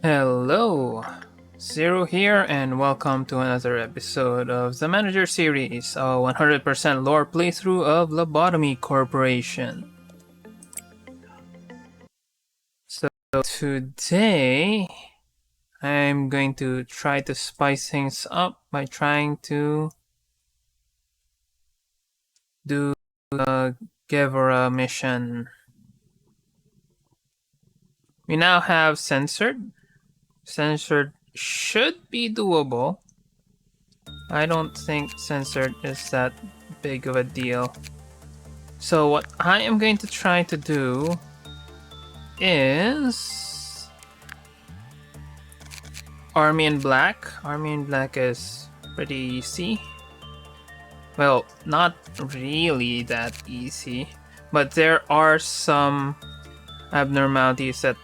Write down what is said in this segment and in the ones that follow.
Hello, Zero here, and welcome to another episode of the Manager Series, a 100% lore playthrough of Lobotomy Corporation. So today, I'm going to try to spice things up by trying to do a Gevra mission. We now have Censored. Censored should be doable. I don't think Censored is that big of a deal. So what I am going to try to do is Army in Black. Army in Black is pretty easy. Well, not really that easy, but there are some abnormalities that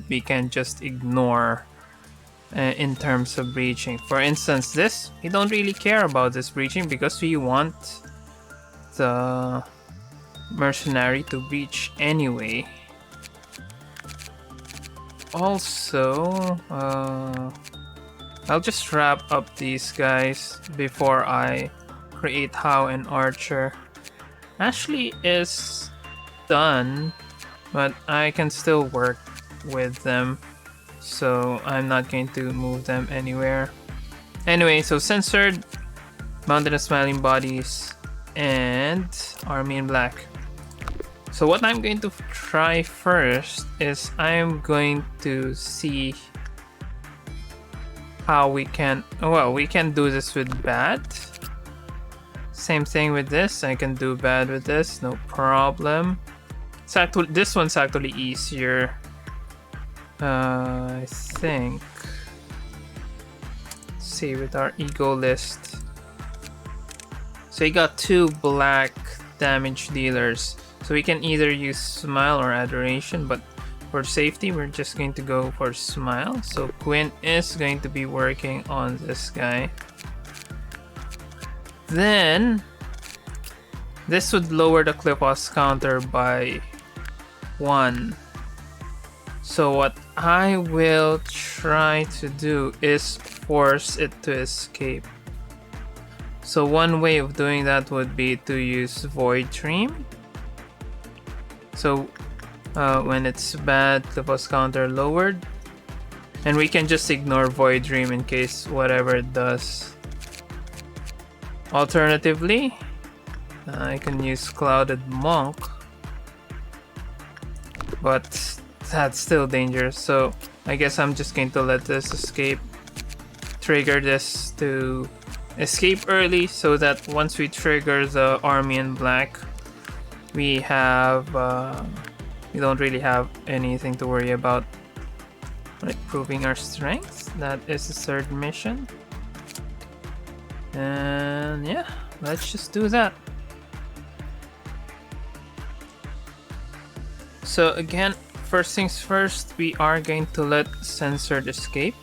we can just ignore in terms of breaching. For instance, this we don't really care about this breaching because we want the mercenary to breach anyway. Also, I'll just wrap up these guys before I create How and Archer. Ashley is done, but I can still work with them, so I'm not going to move them anywhere. Anyway, so Censored, Mountain of Smiling Bodies, and Army in Black. So what I'm going to try first is I'm going to see how we can, well, we can do this with bad. Same thing with this, I can do bad with this, no problem. It's actually, this one's actually easier. I think. Let's see with our ego list. So we got 2 black damage dealers. So we can either use Smile or Adoration, but for safety, we're just going to go for Smile. So Quinn is going to be working on this guy. Then, this would lower the Clipos counter by 1. So what I will try to do is force it to escape. So one way of doing that would be to use Void Dream. So when it's bad, the boss counter lowered, and we can just ignore Void Dream in case whatever it does. Alternatively, I can use Clouded Monk, but that's still dangerous, so I guess I'm just going to let this escape. Trigger this to escape early so that once we trigger the Army in Black, we have we don't really have anything to worry about. Right, proving our strength. That is the 3rd mission. And yeah, let's just do that. So again, first things first, we are going to let Censored escape.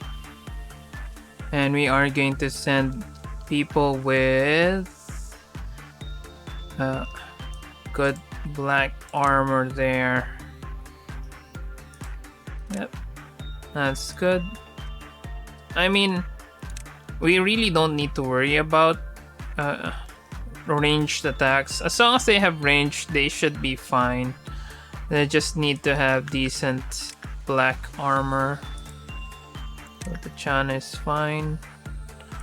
And we are going to send people with good black armor there. Yep, that's good. I mean, we really don't need to worry about ranged attacks. As long as they have range, they should be fine. They just need to have decent black armor. So the Chan is fine.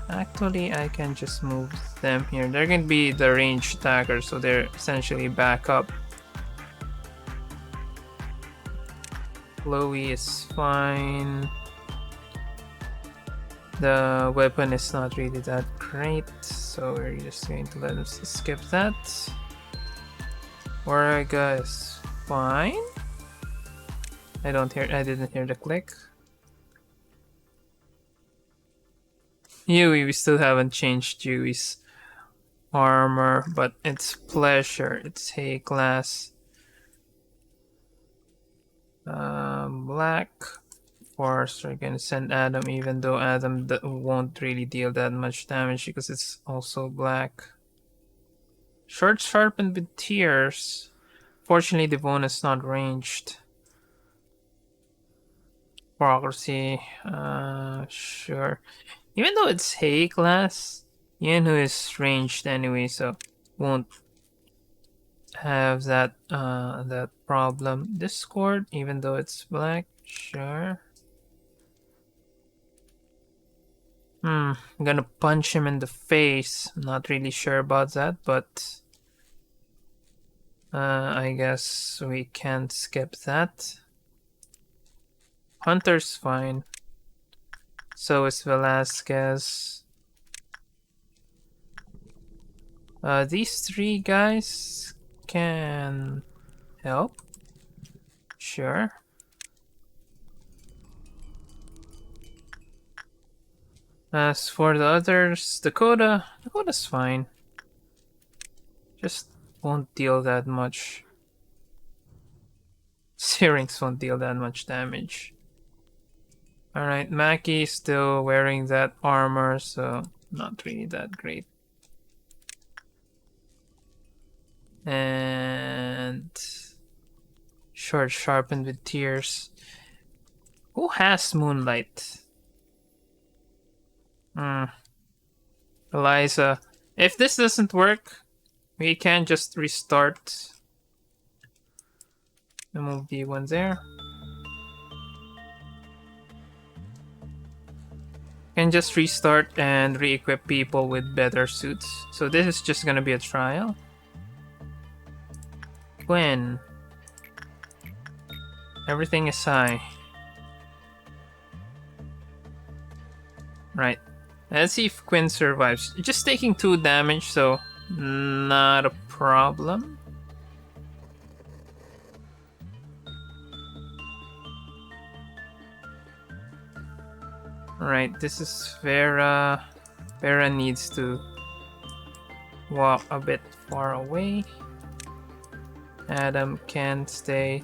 Actually, I can just move them here. They're going to be the ranged attackers, so they're essentially backup. Chloe is fine. The weapon is not really that great, so we're just going to let us skip that. Warga is fine. I didn't hear the click. Yui, we still haven't changed Yui's armor, but it's Pleasure. It's a class. Black. Force, we're gonna send Adam, even though Adam won't really deal that much damage because it's also black. Short Sharpened with Tears. Fortunately, the bonus is not ranged. Bureaucracy, sure. Even though it's Hay class, Yinhu is ranged anyway, so won't have that problem. Discord, even though it's black, sure. I'm gonna punch him in the face. I'm not really sure about that, but I guess we can skip that. Hunter's fine. So is Velasquez. These three guys can help. Sure. As for the others, Dakota's fine. Just won't deal that much. Syrinx won't deal that much damage. Alright, Mackie's still wearing that armor, so not really that great. And short sharpened with tears. Who has Moonlight? Eliza. If this doesn't work, we can just restart. Move D1 there. Can just restart and re-equip people with better suits. So this is just gonna be a trial. Gwen. Everything is high. Right. Let's see if Quinn survives. Just taking 2 damage, so not a problem. Right, this is Vera. Vera needs to walk a bit far away. Adam can stay.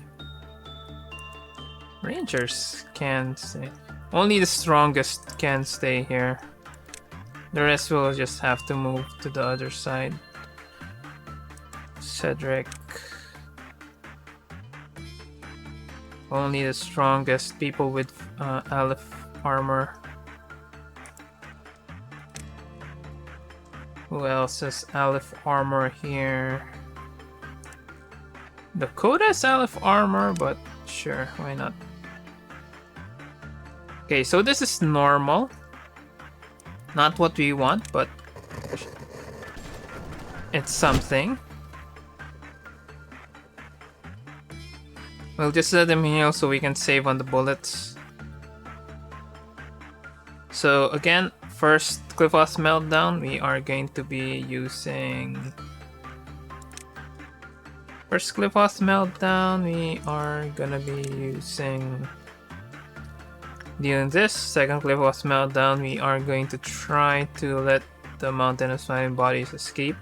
Rangers can stay. Only the strongest can stay here. The rest will just have to move to the other side. Cedric. Only the strongest people with Aleph armor. Who else has Aleph armor here? Dakota has Aleph armor, but sure, why not? Okay, so this is normal. Not what we want, but it's something. We'll just let him heal so we can save on the bullets. So again, first Cliffos Meltdown, we are going to be using... First Cliffos Meltdown, we are gonna be using... Dealing this. Second Cliffos Meltdown, we are going to try to let the Mountain of Smiling Bodies escape.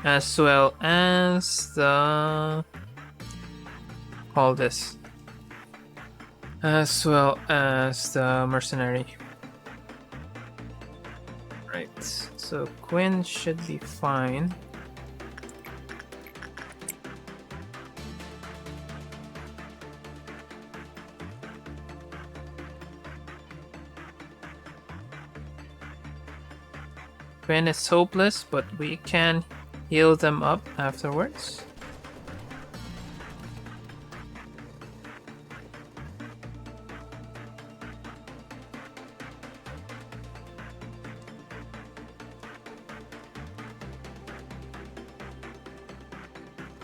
As well as the... All this. As well as the Mercenary. Right, so Quinn should be fine. Quinn is hopeless, but we can heal them up afterwards.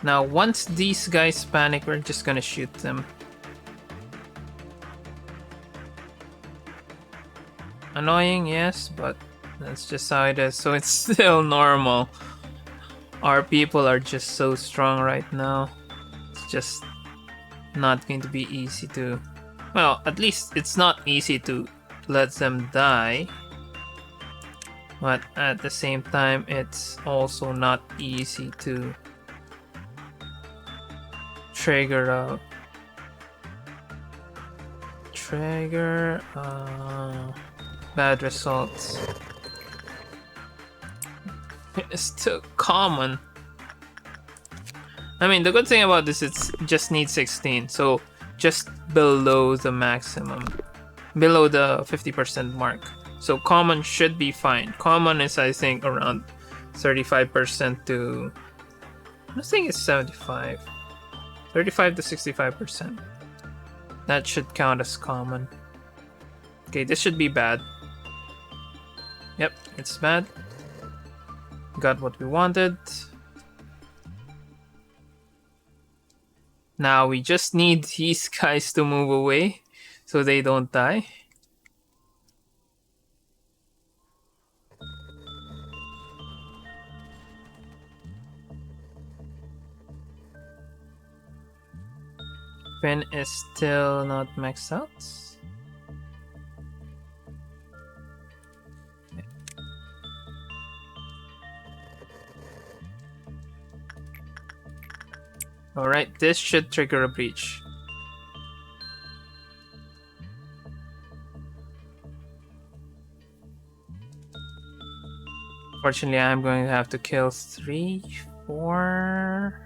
Now, once these guys panic, we're just gonna shoot them. Annoying, yes, but that's just how it is, so it's still normal. Our people are just so strong right now. It's just not going to be easy to... Well, at least it's not easy to let them die. But at the same time, it's also not easy to trigger out. Bad results. It's still common. I mean, the good thing about this, it just needs 16. So just below the maximum, below the 50% mark. So common should be fine. Common is, I think, around 35% to, I think it's 75. 35 to 65%. That should count as common. Okay, this should be bad. Yep, it's bad. Got what we wanted. Now we just need these guys to move away so they don't die. Pen is still not maxed out. Alright, this should trigger a breach. Fortunately, I'm going to have to kill 3, 4...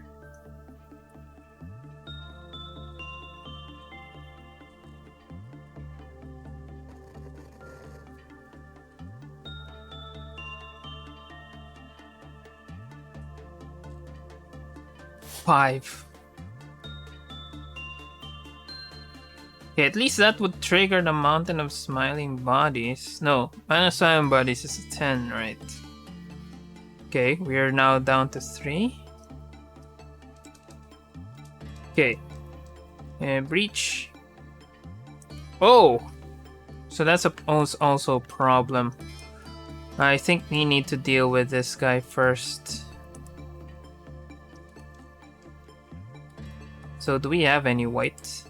5. Okay, at least that would trigger the mountain of smiling bodies. No, mountain of smiling bodies is a 10, right? Okay, we are now down to 3. Okay. Breach. Oh! So that's also a problem. I think we need to deal with this guy first. So do we have any white?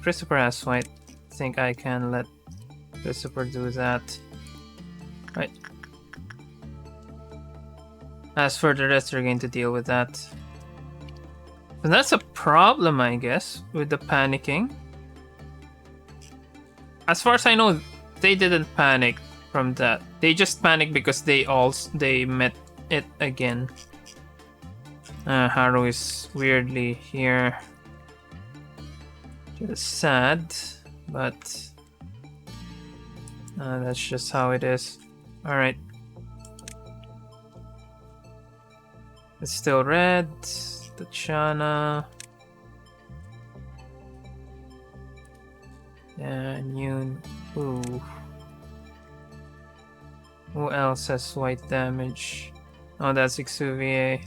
Christopher has white. I think I can let Christopher do that. Right. As for the rest, we're going to deal with that. So that's a problem, I guess, with the panicking. As far as I know, they didn't panic from that. They just panicked because they met it again. Haru is weirdly here. Just sad, but that's just how it is. Alright. It's still red. Tachana. And Yoon. Ooh. Who else has white damage? Oh, that's Exuvier.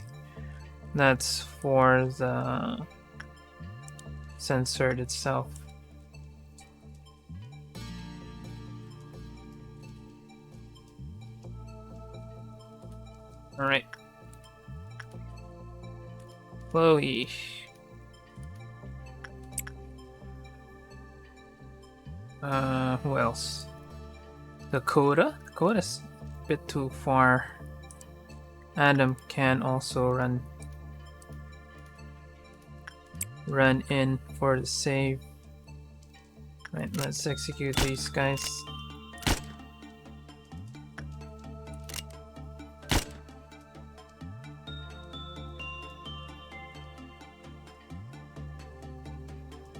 That's for the censored itself. Alright. Chloe. Who else? Dakota? Dakota's a bit too far. Adam can also run in for the save. Right, let's execute these guys.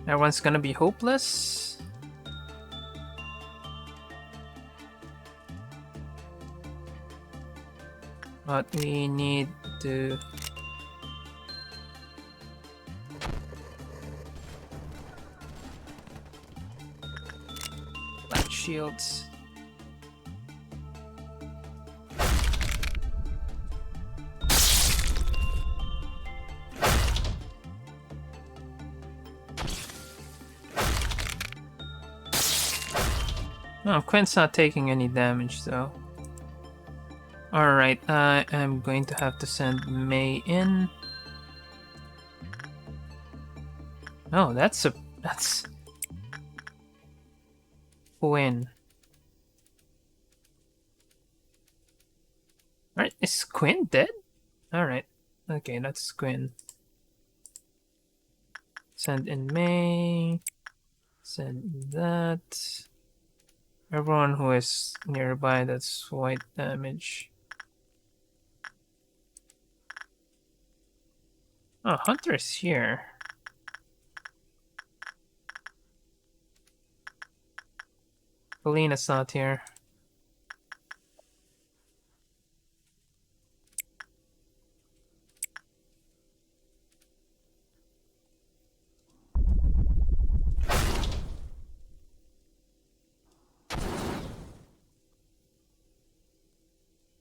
Everyone's gonna be hopeless. But we need to light shields. Oh, Quinn's not taking any damage though. Alright, I am going to have to send May in. Oh, that's Quinn. Alright, is Quinn dead? Alright, okay, that's Quinn. Send in May. Send in that. Everyone who is nearby that's white damage. Oh, Hunter's here. Kalina's not here.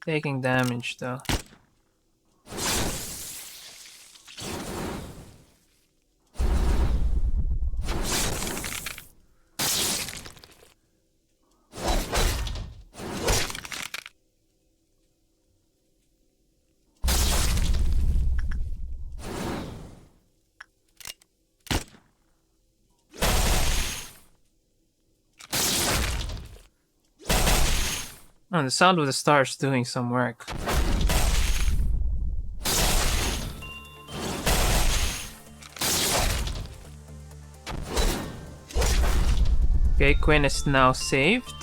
Taking damage though. Oh, the Sound of the Stars doing some work. Okay, Quinn is now saved.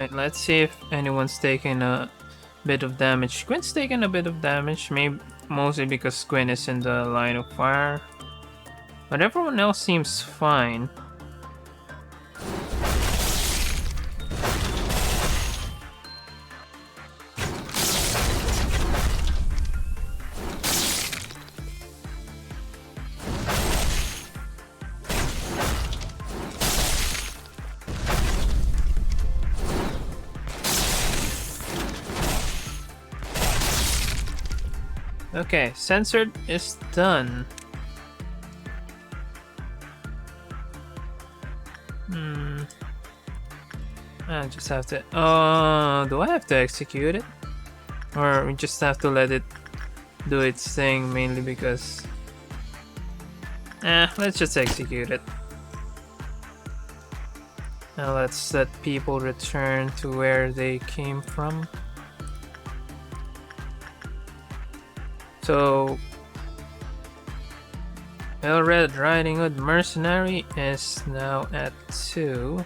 Right, let's see if anyone's taking a bit of damage. Quinn's taking a bit of damage, maybe mostly because Quinn is in the line of fire. But everyone else seems fine. Okay, censored is done. I just have to. Do I have to execute it? Or we just have to let it do its thing mainly because. Let's just execute it. Now let's let people return to where they came from. So, Red Riding Hood Mercenary is now at 2.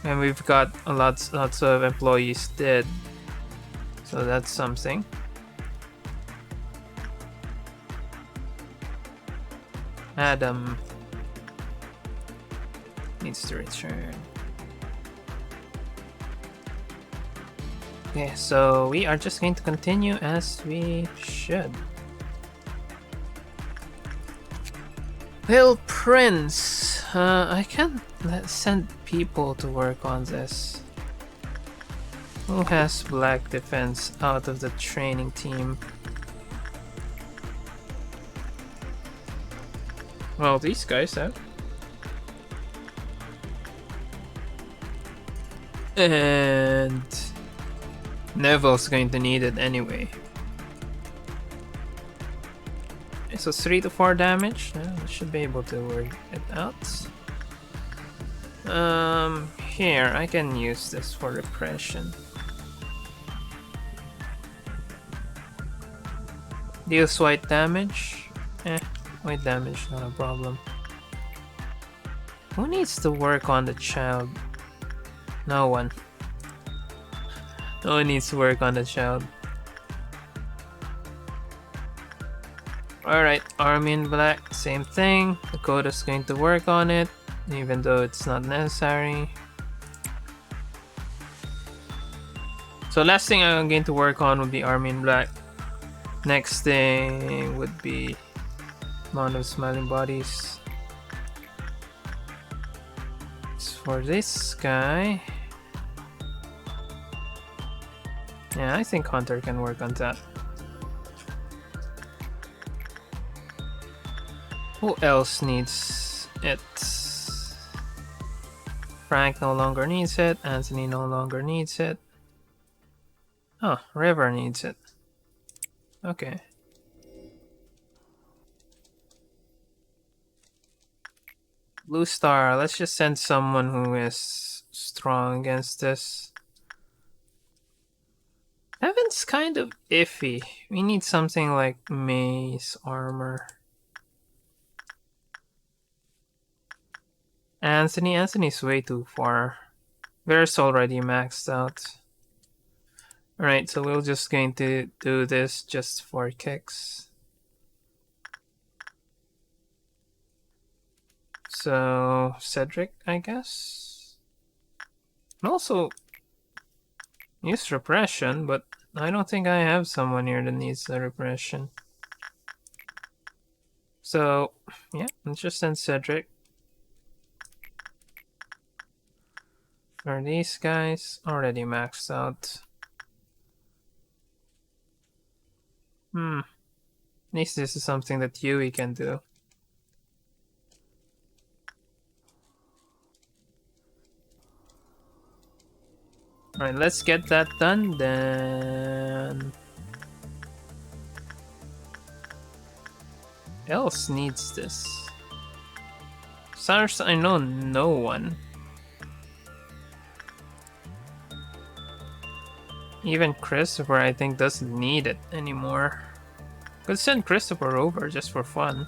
And we've got lots of employees dead. So that's something. Adam needs to return. Okay, so we are just going to continue as we should. Well, Prince, I can't send people to work on this. Who has black defense out of the training team? Well, these guys have. And Neville's going to need it anyway. So 3 to 4 damage. I should be able to work it out. Here, I can use this for repression. Deals white damage. White damage, not a problem. Who needs to work on the child? No one. No one needs to work on the child. Alright, Army in Black, same thing. Dakota's going to work on it, even though it's not necessary. So last thing I'm going to work on would be Army in Black. Next thing would be Mound of Smiling Bodies. As for this guy, yeah, I think Hunter can work on that. Who else needs it? Frank no longer needs it. Anthony no longer needs it. Oh, River needs it. Okay. Blue star. Let's just send someone who is strong against this. Heaven's kind of iffy. We need something like mace armor. Anthony's way too far. Vera's already maxed out. Alright, so we're just going to do this just for kicks. So, Cedric, I guess? And also, use repression, but I don't think I have someone here that needs the repression. So, yeah, let's just send Cedric. Are these guys already maxed out? At least this is something that Yui can do. Alright, let's get that done, then... else needs this? Stars, I know no one. Even Christopher, I think, doesn't need it anymore. Could send Christopher over just for fun.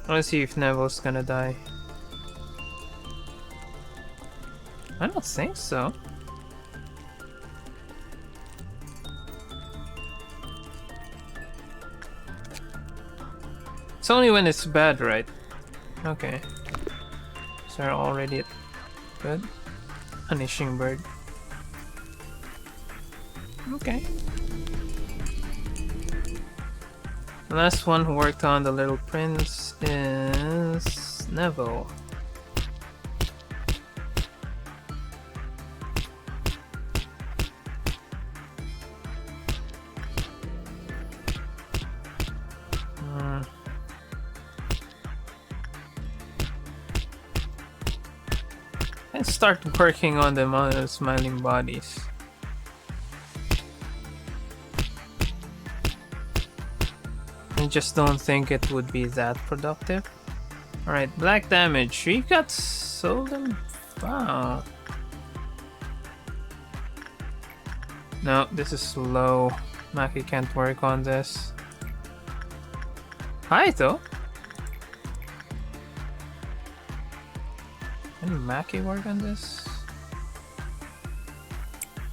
Let's see if Neville's gonna die. I don't think so. It's only when it's bad, right? Okay. So they're already good. Punishing bird. Okay. The last one who worked on the Little Prince is Neville. And start working on the smiling bodies. I just don't think it would be that productive. Alright, black damage. We got Solem. Wow. No, this is low. Maki can't work on this. Hi, though. Can Maki work on this?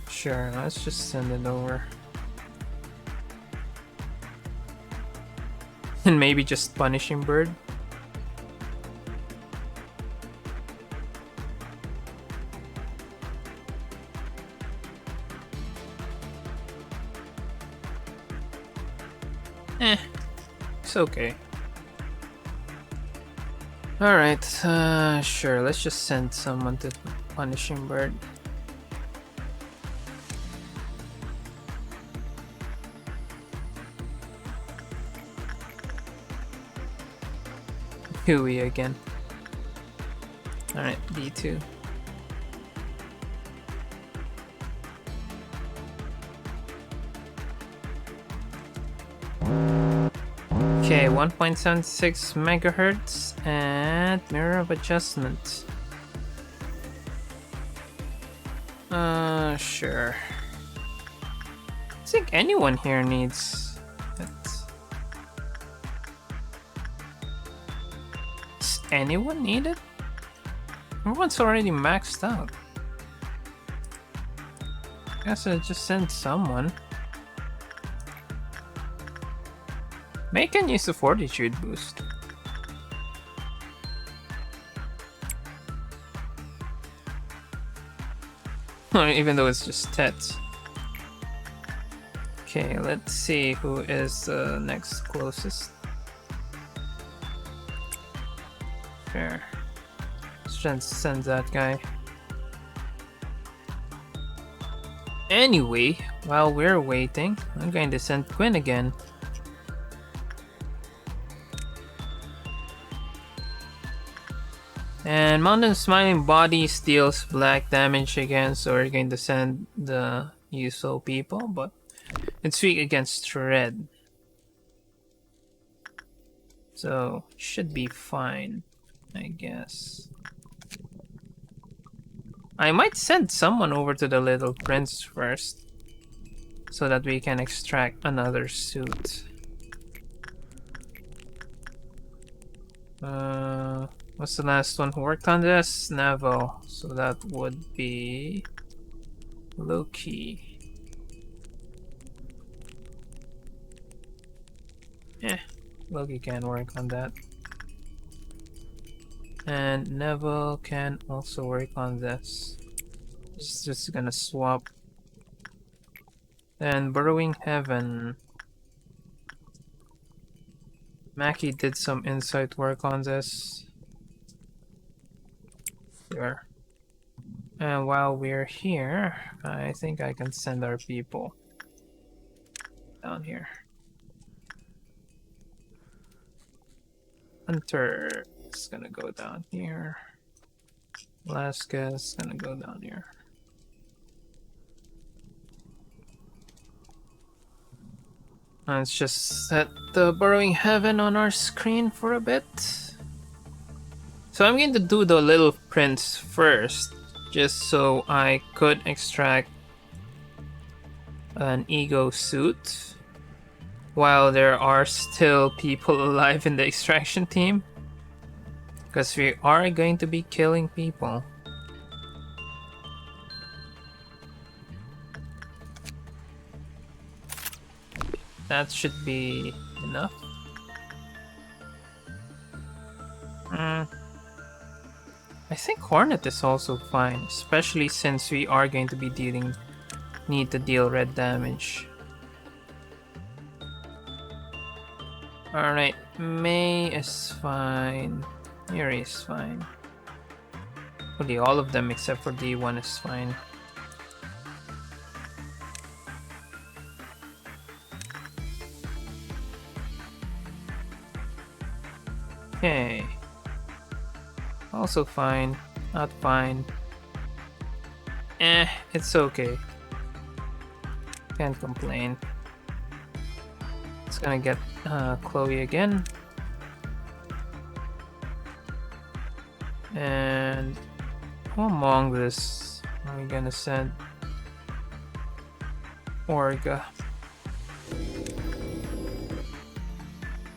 Sure, let's just send it over. And maybe just Punishing Bird. It's okay. Alright, sure, let's just send someone to Punishing Bird. Huey again. Alright, B2. Okay, 1.76 megahertz and mirror of adjustment. Sure. I think anyone here needs it. Does anyone need it? Everyone's already maxed out. Guess I just sent someone. May can use the fortitude boost. Even though it's just Tets. Okay, let's see who is the next closest. Fair. Let's just send that guy. Anyway, while we're waiting, I'm going to send Quinn again. And Mountain Smiling Bodies deals black damage again, so we're going to send the usual people, but it's weak against red. So, should be fine, I guess. I might send someone over to the Little Prince first, so that we can extract another suit. What's the last one who worked on this? Neville. So that would be Loki. Loki can work on that. And Neville can also work on this. Just gonna swap. Then Burrowing Heaven. Mackie did some insight work on this. Sure. And while we're here, I think I can send our people down here. Hunter is gonna go down here. Velasquez is gonna go down here. Let's just set the Burrowing Heaven on our screen for a bit. So I'm going to do the Little Prince first, just so I could extract an ego suit while there are still people alive in the extraction team, because we are going to be killing people. That should be enough. I think Hornet is also fine, especially since we are going to be need to deal red damage. Alright, May is fine. Yuri is fine. Really, all of them except for D1 is fine. Okay. Also fine. Not fine. It's okay. Can't complain. It's gonna get Chloe again. And who among this are we gonna send? Orga.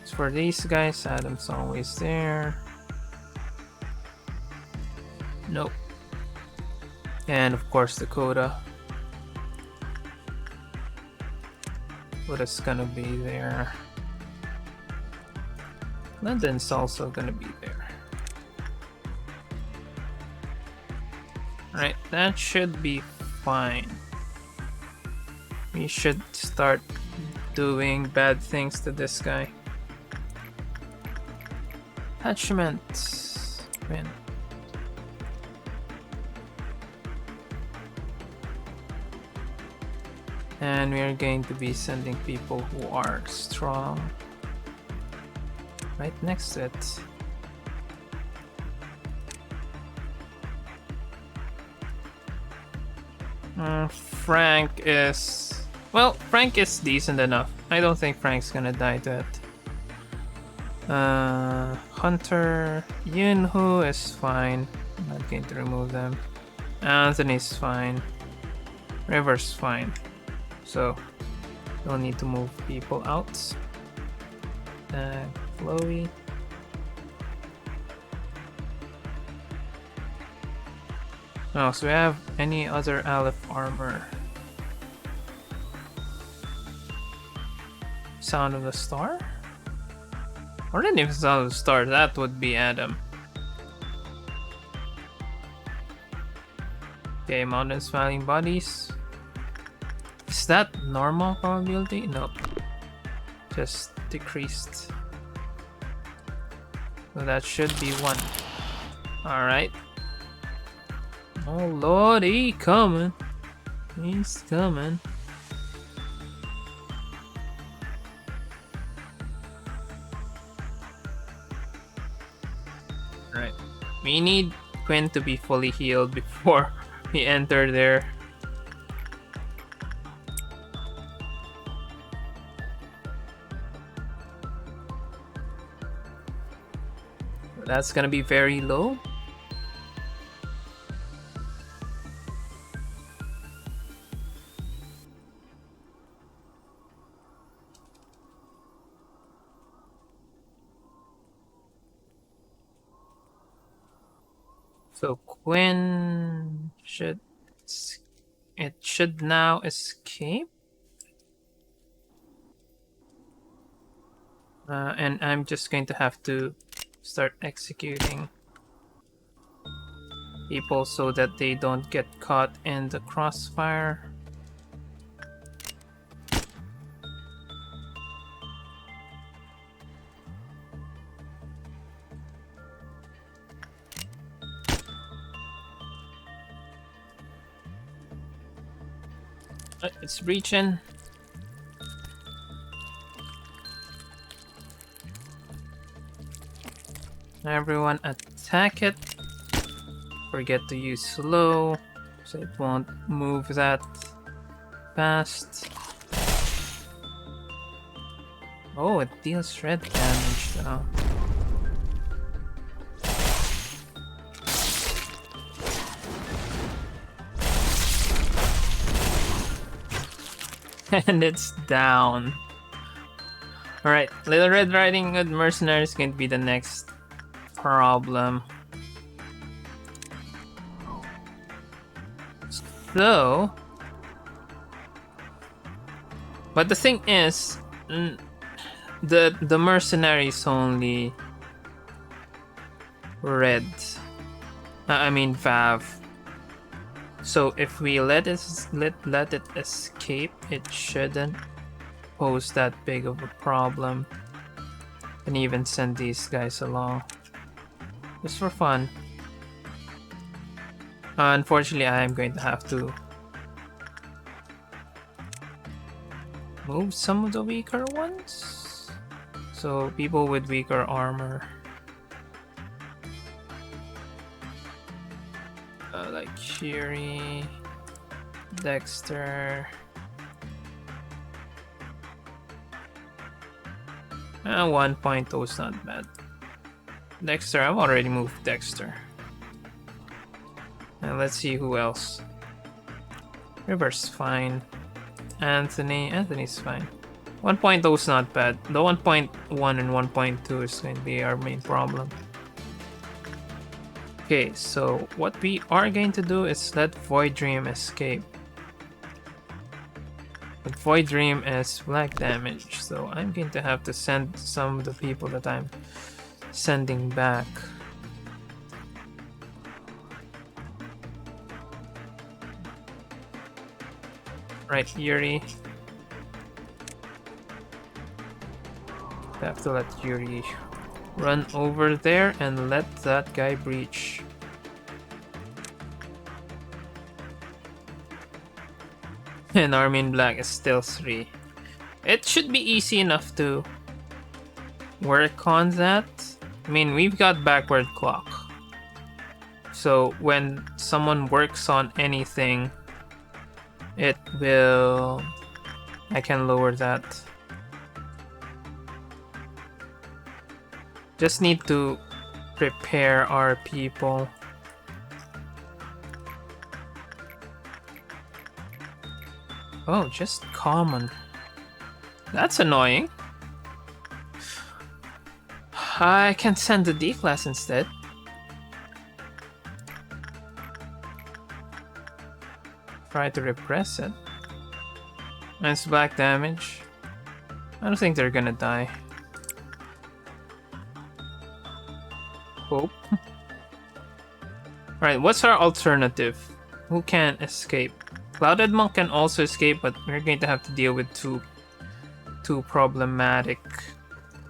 As for these guys, Adam's always there. Nope. And of course Dakota. Dakota's gonna be there. London's also gonna be there. Alright, that should be fine. We should start doing bad things to this guy. Attachment. Win. And we are going to be sending people who are strong right next to it. Frank is... Well, Frank is decent enough. I don't think Frank's gonna die to it. Hunter, Yunhu is fine. I'm not going to remove them. Anthony's fine. River's fine. So, don't need to move people out. Chloe. Oh, so we have any other Aleph armor? Sound of the Star? Or didn't even Sound of the Star, that would be Adam. Okay, Mountain Smiling Bodies. Is that normal probability? Nope. Just decreased. So that should be 1. Alright. Oh lord, he's coming. He's coming. Right. We need Quinn to be fully healed before we enter there. That's gonna be very low. So Quinn should now escape. And I'm just going to have to start executing people so that they don't get caught in the crossfire. It's breaching. Everyone attack it. Forget to use slow so it won't move that fast. Oh, it deals shred damage though. And it's down. Alright, Little Red Riding Hood Mercenary is going to be the next problem. So, but the thing is, the mercenary is only red. I mean Vav. So if we let it escape, it shouldn't pose that big of a problem. And even send these guys along, just for fun. Unfortunately, I am going to have to move some of the weaker ones. So people with weaker armor. Like Shiri, Dexter. 1.0 is not bad. Dexter, I've already moved Dexter. And let's see who else. River's fine. Anthony's fine. 1.0 is not bad. The 1.1 and 1.2 is going to be our main problem. Okay, so what we are going to do is let Void Dream escape. But Void Dream is black damage, so I'm going to have to send some of the people that I'm sending back. Right, Yuri. I have to let Yuri run over there and let that guy breach. And Army in Black is still 3. It should be easy enough to work on that. I mean, we've got backward clock. So when someone works on anything, it will... I can lower that. Just need to prepare our people. Oh, just common. That's annoying. I can send the D-class instead. Try to repress it. Nice black damage. I don't think they're gonna die. Hope. Alright, what's our alternative? Who can escape? Clouded Monk can also escape, but we're going to have to deal with two problematic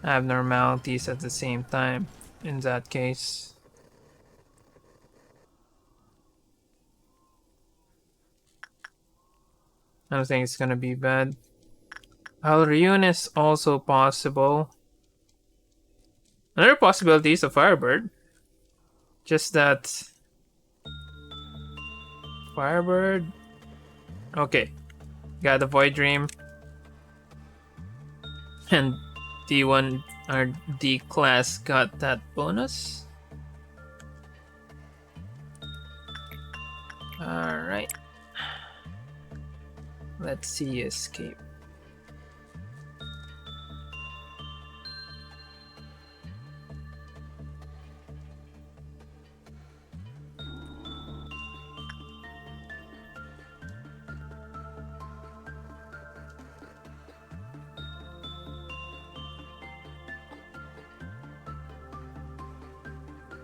abnormalities at the same time in that case. I don't think it's gonna be bad. Alryun is also possible. Another possibility is a Firebird. Just that Firebird. Okay, got the Void Dream and D1 or D class got that bonus. All right. Let's see escape.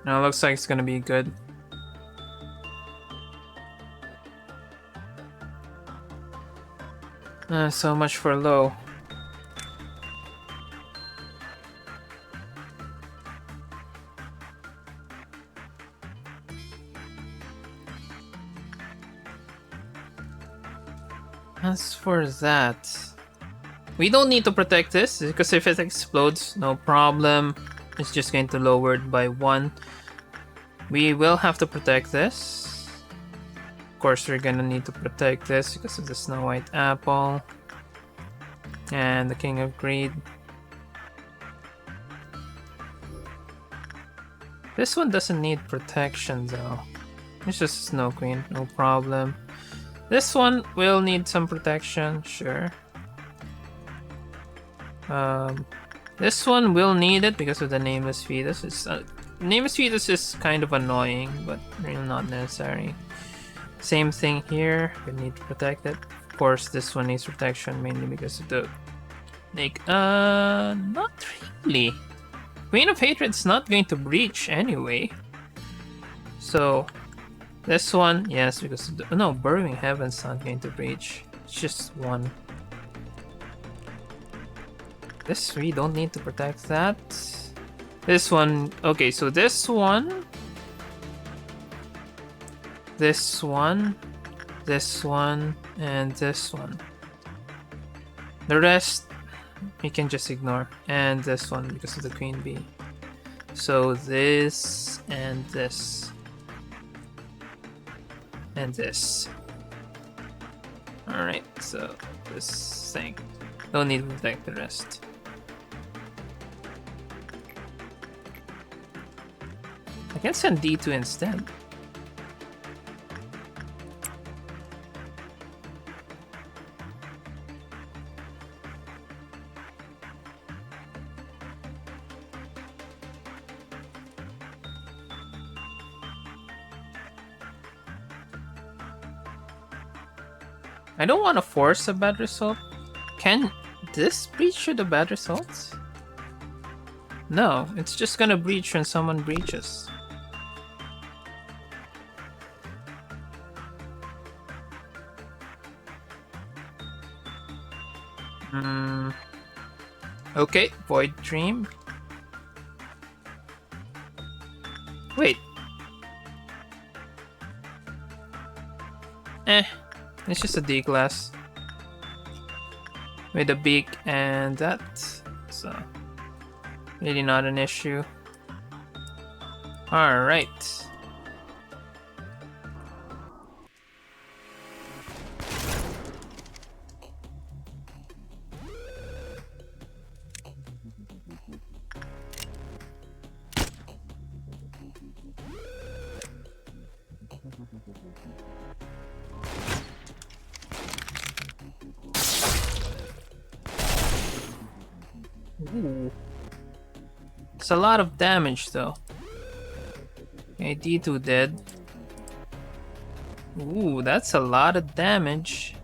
No, looks like it's gonna be good. So much for low. As for that, we don't need to protect this because if it explodes, no problem. It's just going to lower it by 1. We will have to protect this. Of course, we're gonna need to protect this because of the Snow White Apple and the King of Greed. This one doesn't need protection though. It's just a Snow Queen, no problem. This one will need some protection, sure. This one will need it because of the Nameless Fetus. Nameless Fetus is kind of annoying, but really not necessary. Same thing here, we need to protect it. Of course, this one needs protection mainly because of the not really. Queen of Hatred's not going to breach anyway. So, this one, yes, because of the, no, Burrowing Heaven's not going to breach. It's just 1. This, we don't need to protect that. This one, okay, so this one, this one, this one, and this one. The rest, we can just ignore. And this one because of the Queen Bee. So this, and this. And this. Alright, so this thing. Don't need to protect the rest. I can send D2 instead. I don't want to force a bad result. Can this breach the bad results? No, it's just gonna breach when someone breaches. Okay, Void Dream. Wait. It's just a D class. With a beak and that. So, really not an issue. Alright. Ooh. It's a lot of damage though. Okay, D2 dead. Ooh, that's a lot of damage.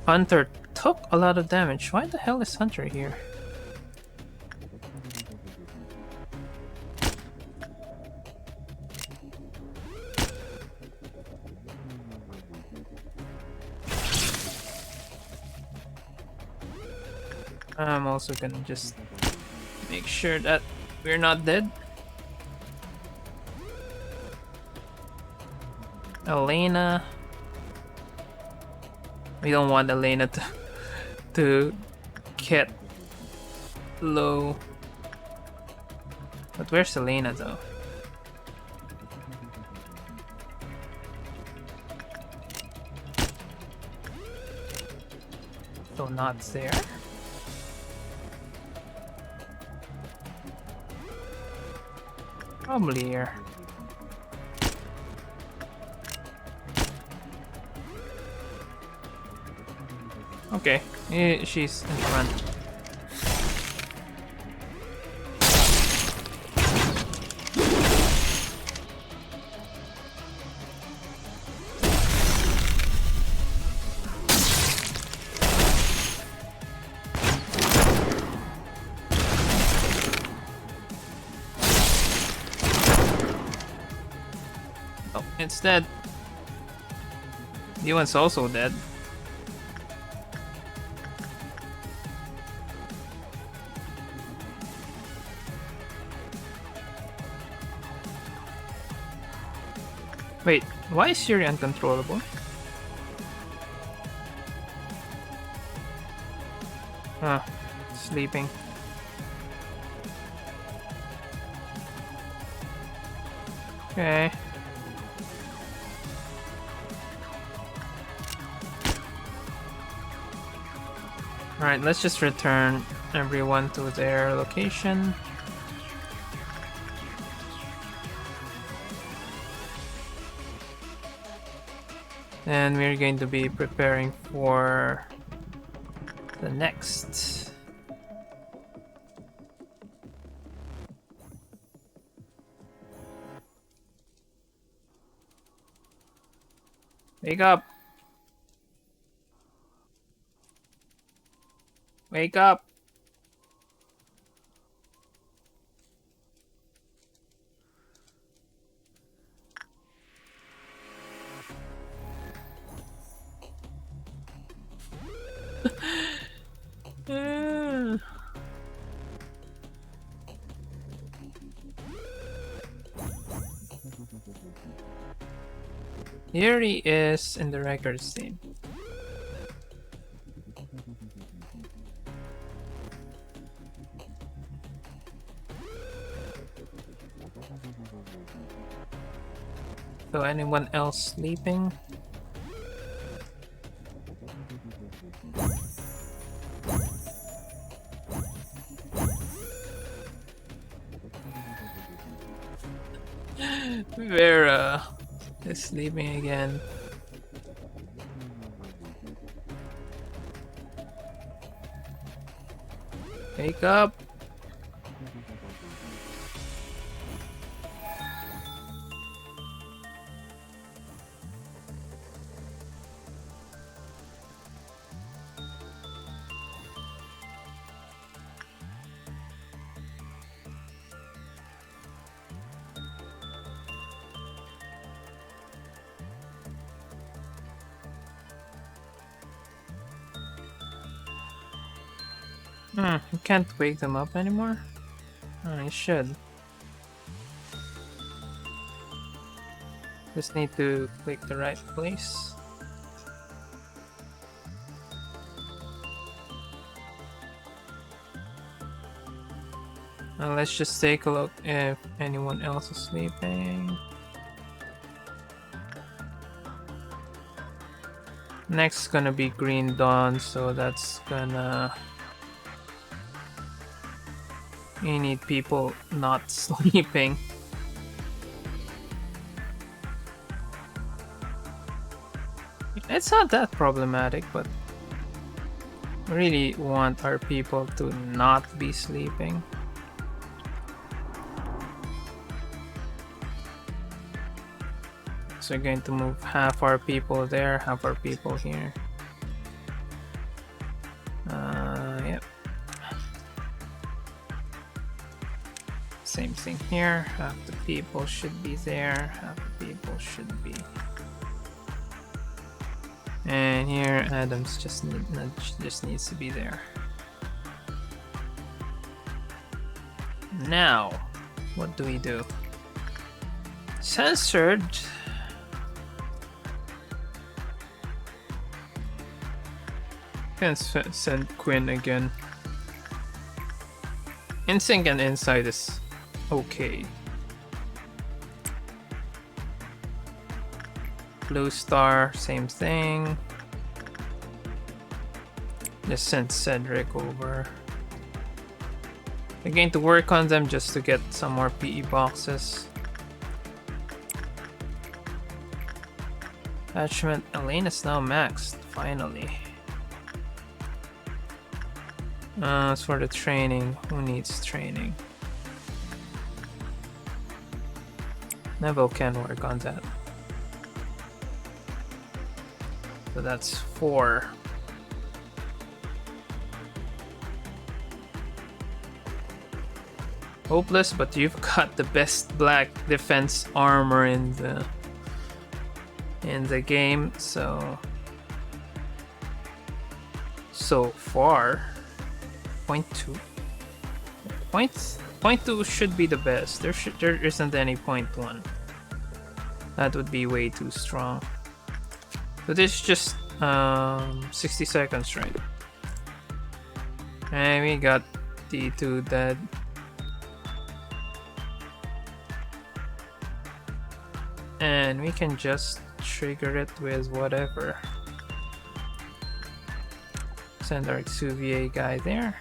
Hunter took a lot of damage. Why the hell is Hunter here? I'm also gonna just make sure that we're not dead. Elena. We don't want Elena to get low. But where's Selena though? So not there. Probably here. Okay, she's in front. Oh, it's dead. The one's also dead. Wait, why is Yuri uncontrollable? Huh, sleeping. Okay. Alright, let's just return everyone to their location. And we're going to be preparing for the next. Wake up! Wake up! Yuri is in the records team. So anyone else sleeping? Vera is sleeping again. Wake up! You can't wake them up anymore? Oh, you should. Just need to click the right place. Now let's just take a look if anyone else is sleeping. Next gonna be Green Dawn, so that's gonna... You need people not sleeping. It's not that problematic, but we really want our people to not be sleeping. So we're going to move half our people there, half our people here. Yep. Same thing here. Half the people should be there, half the people should be. And here, Adams just needs to be there. Now, what do we do? Censored. Can send Quinn again. Insync and Inside is Okay. Blue Star, same thing. Just sent Cedric over. I'm going to work on them just to get some more PE boxes. Attachment, Elaine is now maxed, finally. As for the training, who needs training? Neville can work on that. So that's 4. Hopeless, but you've got the best black defense armor in the game, so far. 0.2. Point 2 should be the best. There isn't any 0.1. That would be way too strong. So this is just 60 seconds, right? And we got D2 dead. And we can just trigger it with whatever. Send our Exuvier guy there.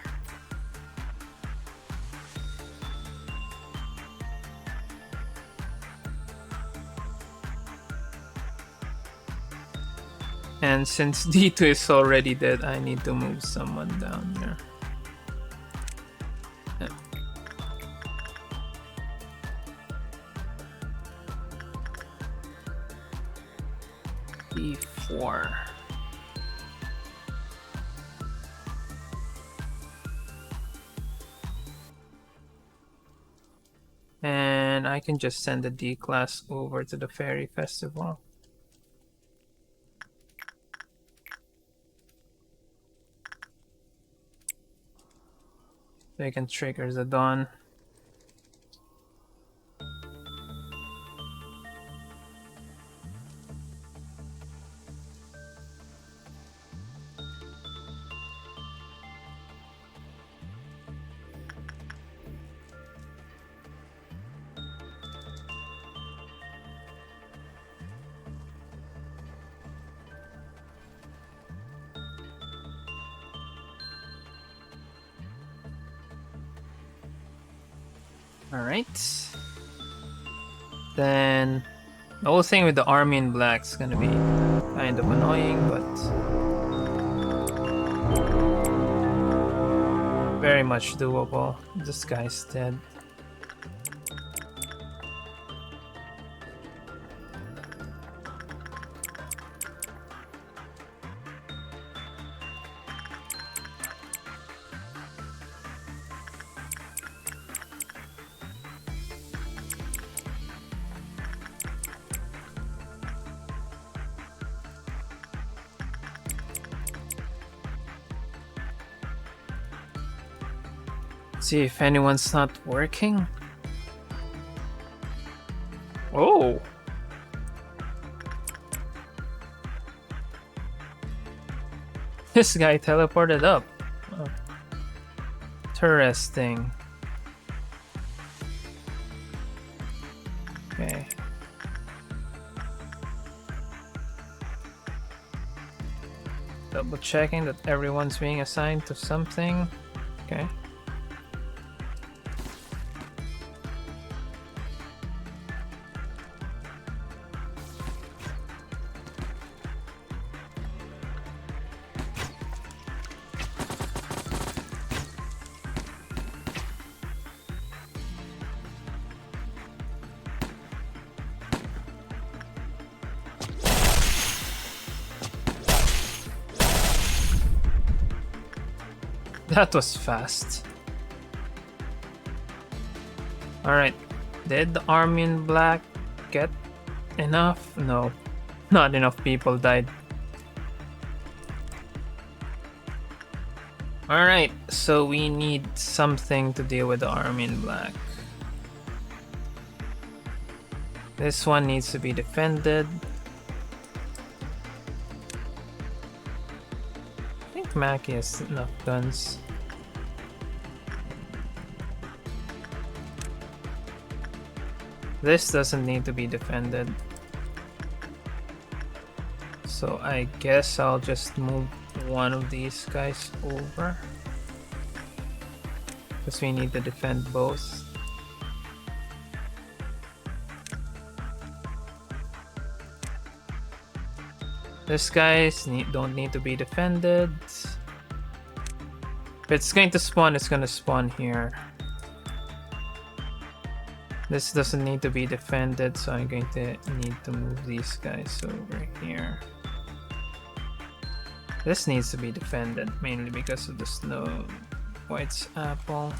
And since D2 is already dead, I need to move someone down there. D4. And I can just send the D class over to the Fairy Festival. They can trigger the Dawn. Alright. Then the whole thing with the army in black is gonna be kind of annoying, but very much doable. This guy's dead. See if anyone's not working. Oh! This guy teleported up. Oh. Interesting. Okay. Double checking that everyone's being assigned to something. Okay. That was fast. Alright, did the army in black get enough? No, not enough people died. Alright, so we need something to deal with the army in black. This one needs to be defended. I think Mackie has enough guns. This doesn't need to be defended. So I guess I'll just move one of these guys over. Because we need to defend both. These guys don't need to be defended. If it's going to spawn, it's going to spawn here. This doesn't need to be defended, so I'm going to need to move these guys over here. This needs to be defended, mainly because of the Snow White's apple.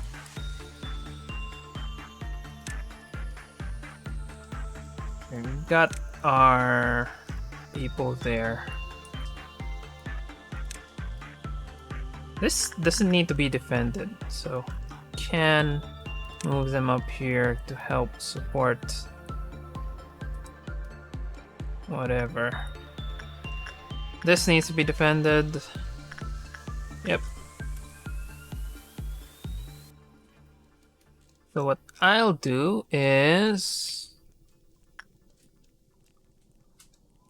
And we got our people there. This doesn't need to be defended, so can move them up here to help support whatever. This needs to be defended. Yep. So what I'll do is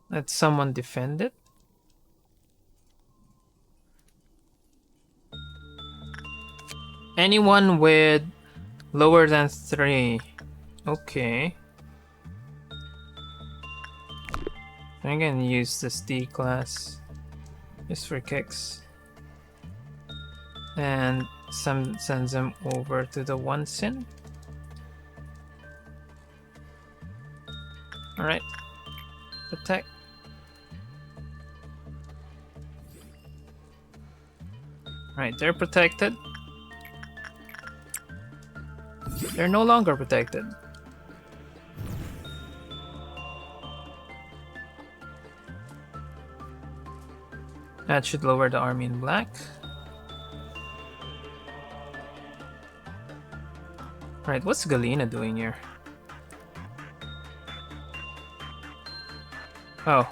let someone defend it. Anyone with lower than 3. Okay. I'm gonna use this D class just for kicks. And sends them over to the 1 sin. Alright. Protect. Alright, they're protected. They're no longer protected. That should lower the army in black. Alright, what's Galena doing here? Oh.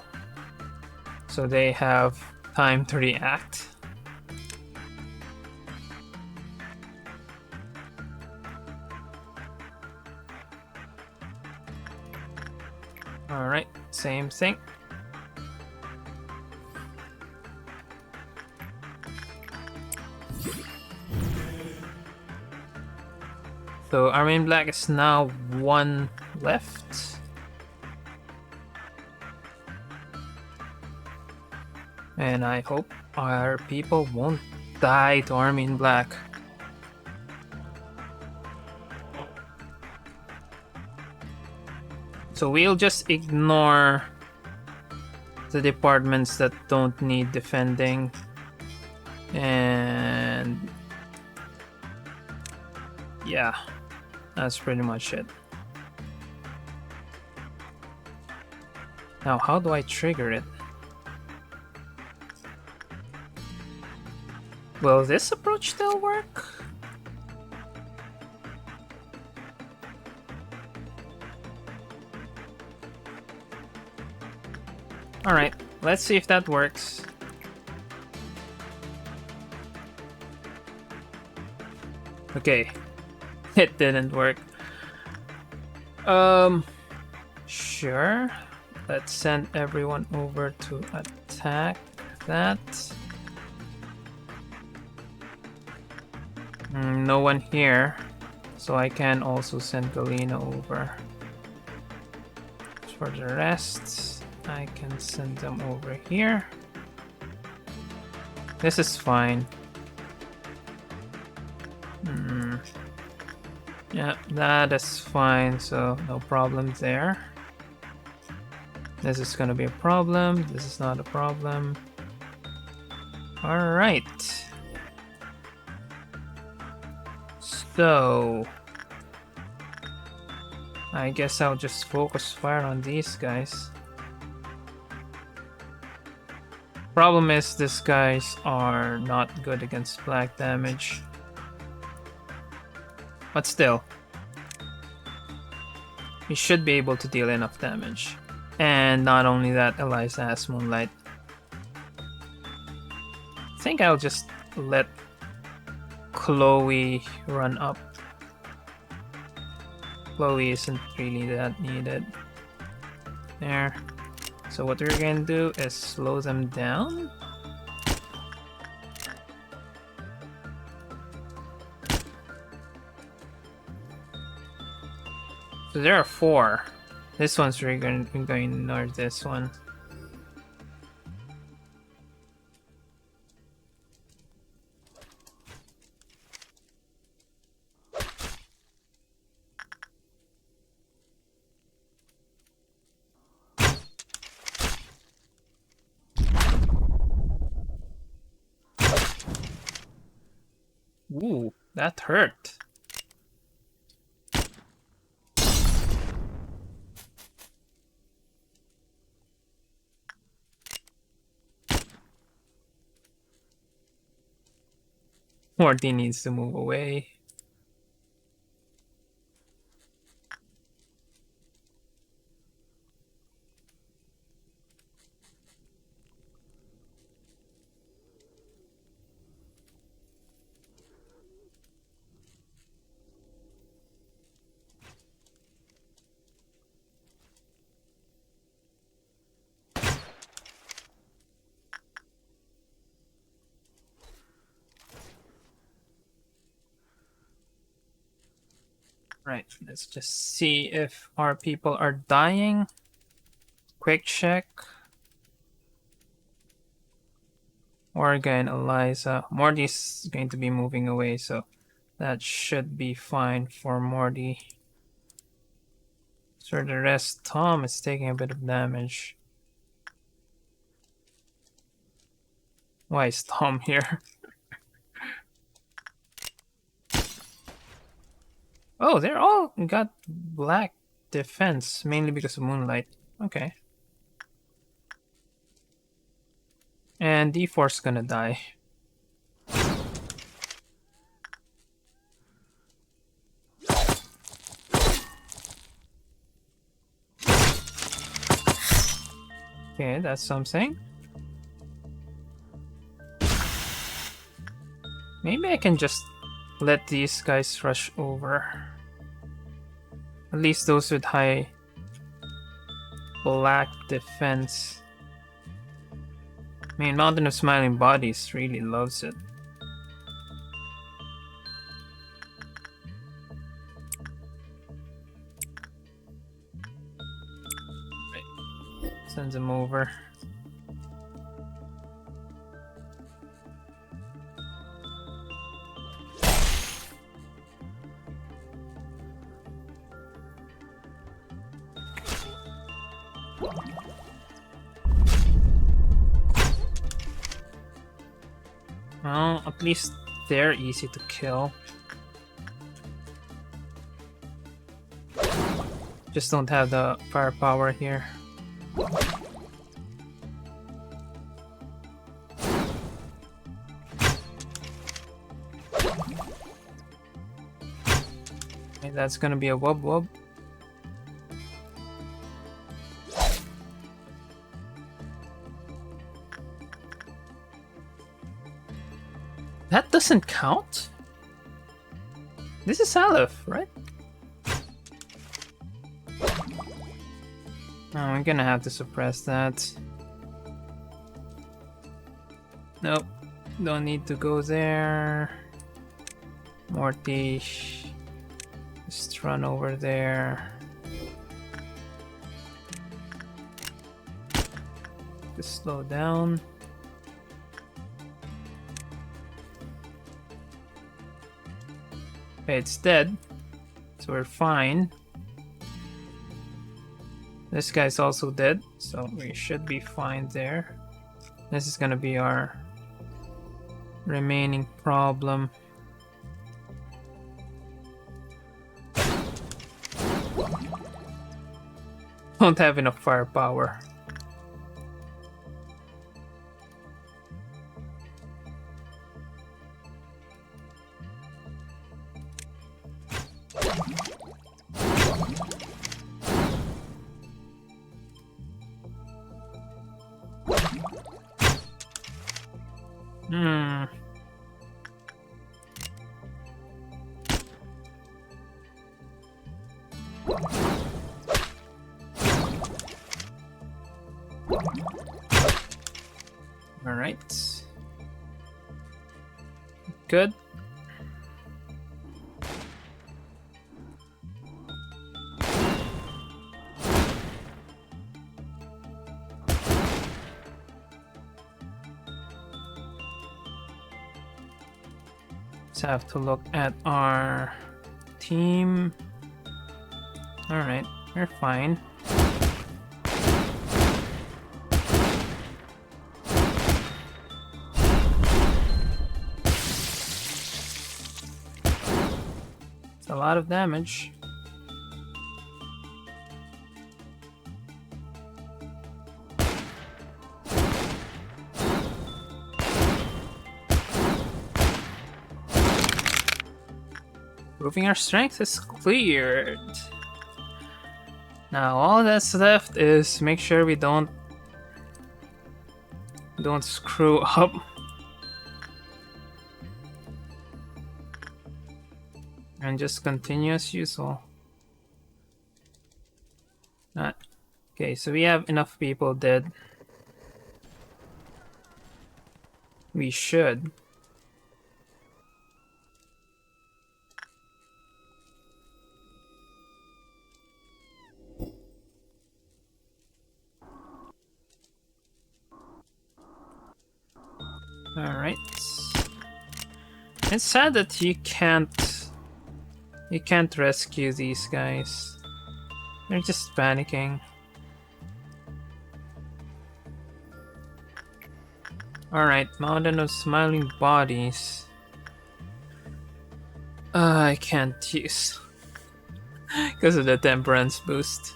So they have time to react. Alright, same thing. So army in black is now 1 left. And I hope our people won't die to army in black. So we'll just ignore the departments that don't need defending. And yeah, that's pretty much it. Now, how do I trigger it? Will this approach still work? Alright, let's see if that works. Okay, it didn't work. Sure. Let's send everyone over to attack that. No one here, so I can also send Galena over. For the rest, I can send them over here. This is fine. Yeah, that is fine, so no problem there. This is gonna be a problem. This is not a problem. Alright. So I guess I'll just focus fire on these guys. Problem is these guys are not good against black damage. But still, we should be able to deal enough damage. And not only that, Eliza has Moonlight. I think I'll just let Chloe run up. Chloe isn't really that needed. There. So what we're gonna do is slow them down. So there are 4. This one's we're going to ignore this one. Ooh, that hurt. Morty needs to move away. Right, let's just see if our people are dying. Quick check. Morgan, Eliza. Morty's going to be moving away, so that should be fine for Morty. For the rest, Tom is taking a bit of damage. Why is Tom here? Oh, they're all got black defense, mainly because of Moonlight. Okay. And D4's gonna die. Okay, that's something. Maybe I can just let these guys rush over. At least those with high black defense. I mean, Mountain of Smiling Bodies really loves it. Right. Sends him over. Well, at least they're easy to kill. Just don't have the firepower here. Okay, that's gonna be a wub wub. That doesn't count? This is Aleph, right? Oh, I'm gonna have to suppress that. Nope, don't need to go there. Morty, just run over there. Just slow down. Okay, it's dead, so we're fine. This guy's also dead, so we should be fine there. This is gonna be our remaining problem. Don't have enough firepower. Alright. Good. Let's have to look at our team. Alright, we're fine. It's a lot of damage. Proving our strength is cleared. Now all that's left is make sure we don't screw up. And just continue as usual. Okay, so we have enough people dead. We should. Alright. It's sad that you can't rescue these guys. They're just panicking. Alright, Mountain of Smiling Bodies. I can't use because of the Temperance boost.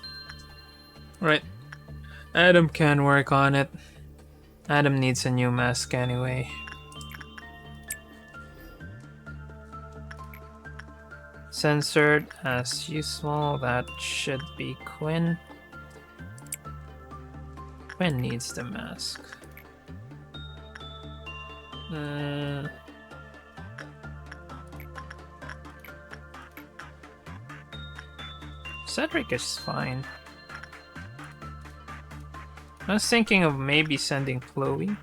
Right. Adam can work on it. Adam needs a new mask anyway. Censored as usual. That should be Quinn. Quinn needs the mask. Cedric is fine. I was thinking of maybe sending Chloe.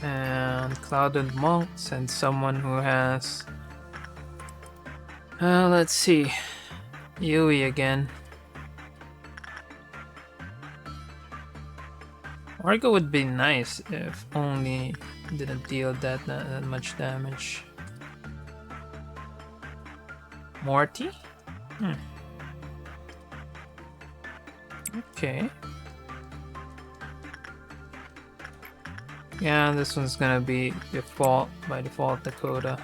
And Clouded Monk, send someone who has... let's see. Yui again. Orgo would be nice if only didn't deal that much damage. Morty? Okay. Yeah, this one's gonna be by default Dakota.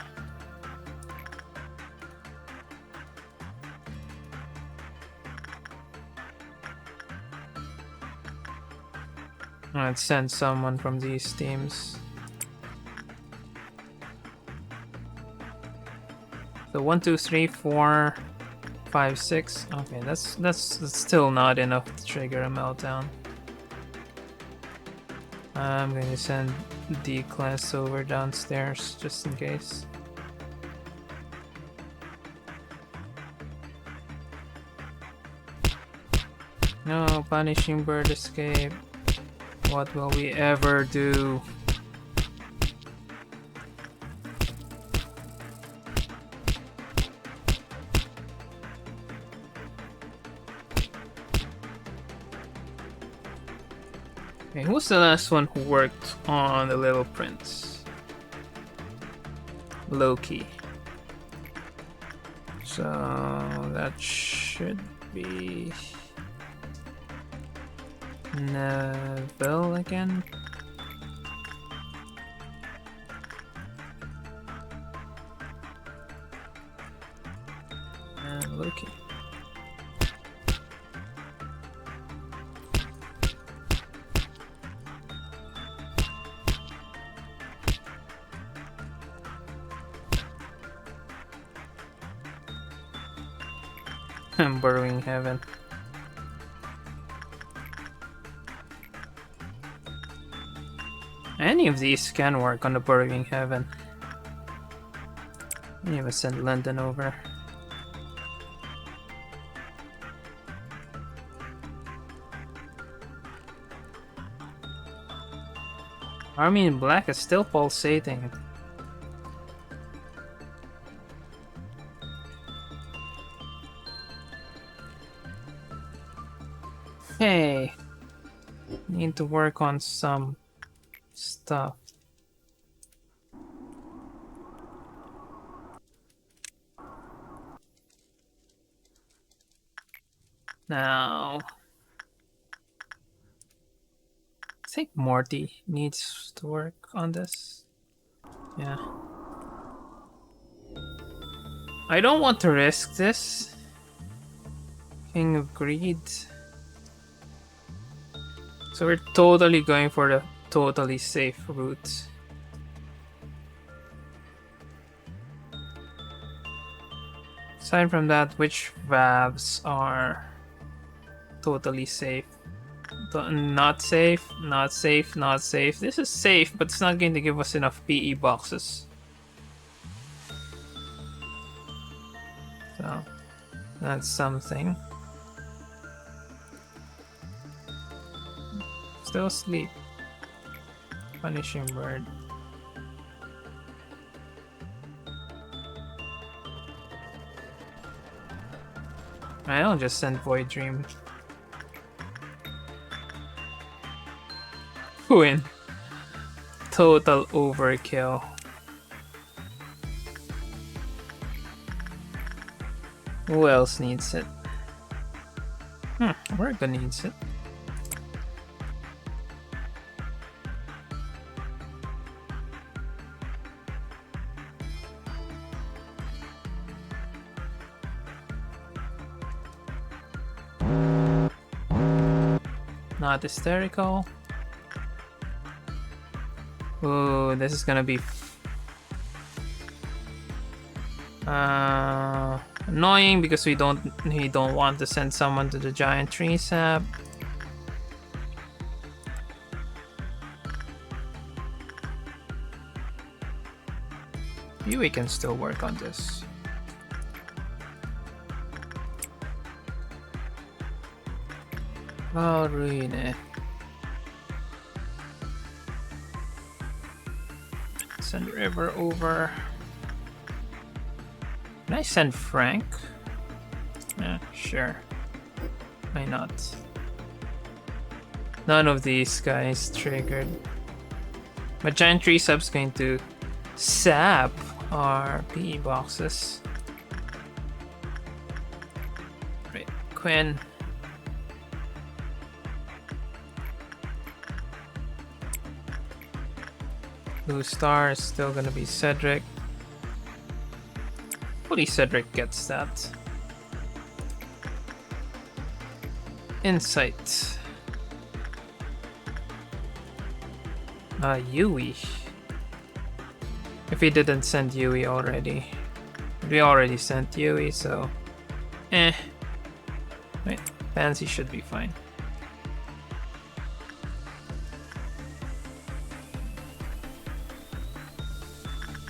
Let's send someone from these teams. So 1, 2, 3, 4, 5, 6. Okay, that's still not enough to trigger a meltdown. I'm going to send D-Class over downstairs just in case. No, punishing bird escape. What will we ever do? Okay, who's the last one who worked on the Little Prince? Loki. So that should be Neville again. And Loki. I'm burrowing heaven. Any of these can work on the Burrowing Heaven. I even send London over. Army in Black is still pulsating. Hey, need to work on some stuff. Now, I think Morty needs to work on this. Yeah. I don't want to risk this. King of Greed. So we're totally going for the totally safe route. Aside from that, which valves are totally safe? Not safe, not safe, not safe. This is safe, but it's not going to give us enough PE boxes. So, that's something. Still asleep. Punishing Bird. I don't just send Void Dream. Win. Total overkill. Who else needs it? Werga needs it. Not hysterical. Ooh, this is gonna be annoying because we don't want to send someone to the giant tree sap. We can still work on this. Oh, ruin. Send River over. Can I send Frank? Yeah, sure. Why not? None of these guys triggered. But Giant Tree Sub's going to sap our PE boxes. Right, Quinn. Blue Star is still gonna be Cedric. Hopefully Cedric gets that. Insight. Yui. If he didn't send Yui already. We already sent Yui, so... Wait, Pansy should be fine.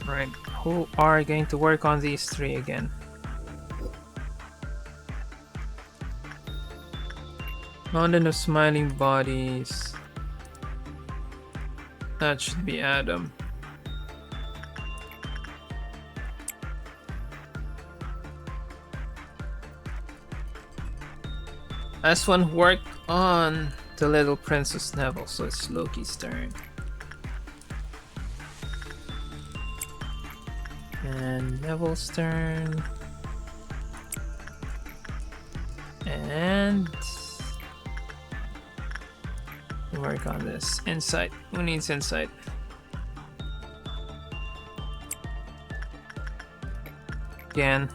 Right, who are going to work on these three again? Mountain of Smiling Bodies. That should be Adam. S1 worked on the Little Princess Neville, so it's Loki's turn. And Neville's turn. And work on this. Insight. Who needs insight? Again.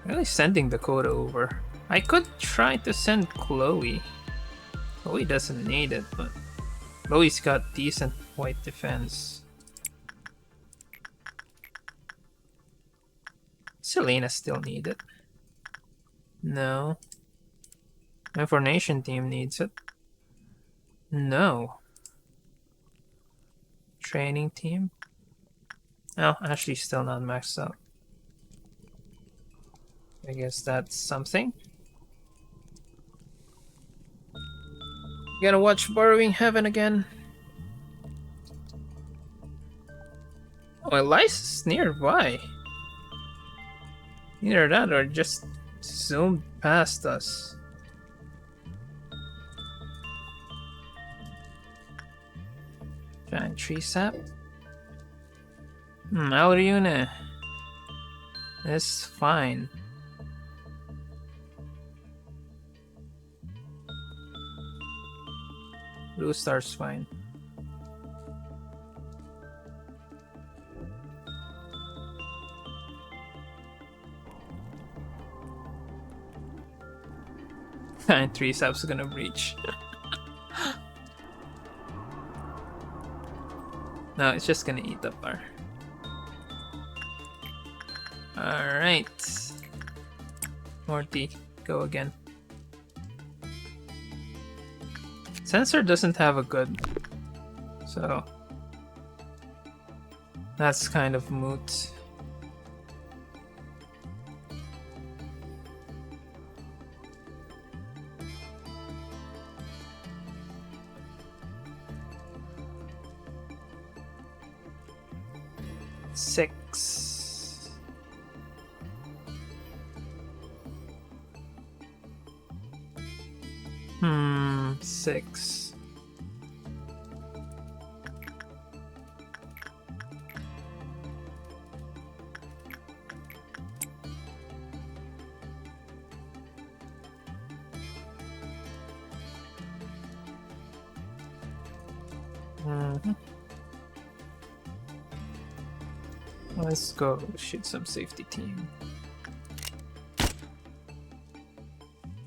Really sending Dakota over. I could try to send Chloe. Chloe doesn't need it, but Chloe's got decent white defense. Selena still need it. No. Information team needs it. No. Training team. Oh, actually still not maxed out. I guess that's something. Gotta watch Borrowing Heaven again. Oh, Elias is nearby. Either that or just zoomed past us. Giant tree sap. Alriune. It's fine. Blue Star's fine. And 3 saps gonna breach. No, it's just gonna eat up our. Alright. Morty, go again. Sensor doesn't have a good, so that's kind of moot. Six. Six. Let's go shoot some safety team.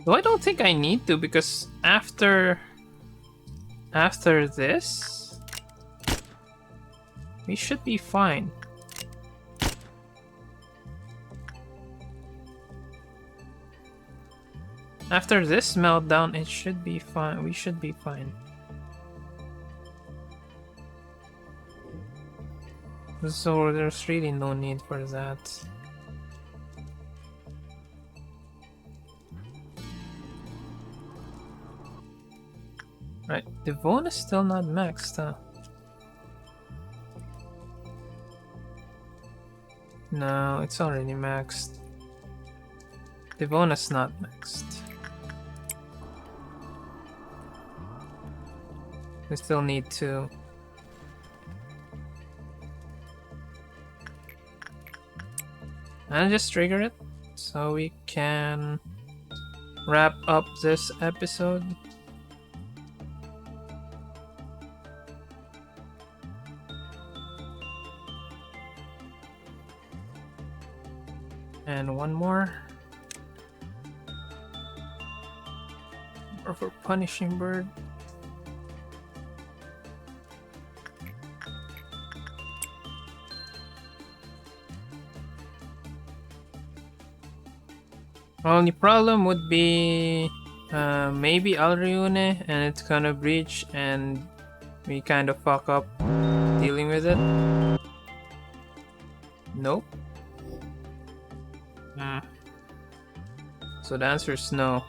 Though I don't think I need to, because after this, we should be fine. After this meltdown, it should be fine. We should be fine. So there's really no need for that. Right, Devon is still not maxed, huh? No, it's already maxed. Devon is not maxed. We still need to. And just trigger it so we can wrap up this episode. And one more. Or for Punishing Bird. Only problem would be maybe Alriune and it's gonna breach and we kind of fuck up dealing with it. Nope. So the answer is no.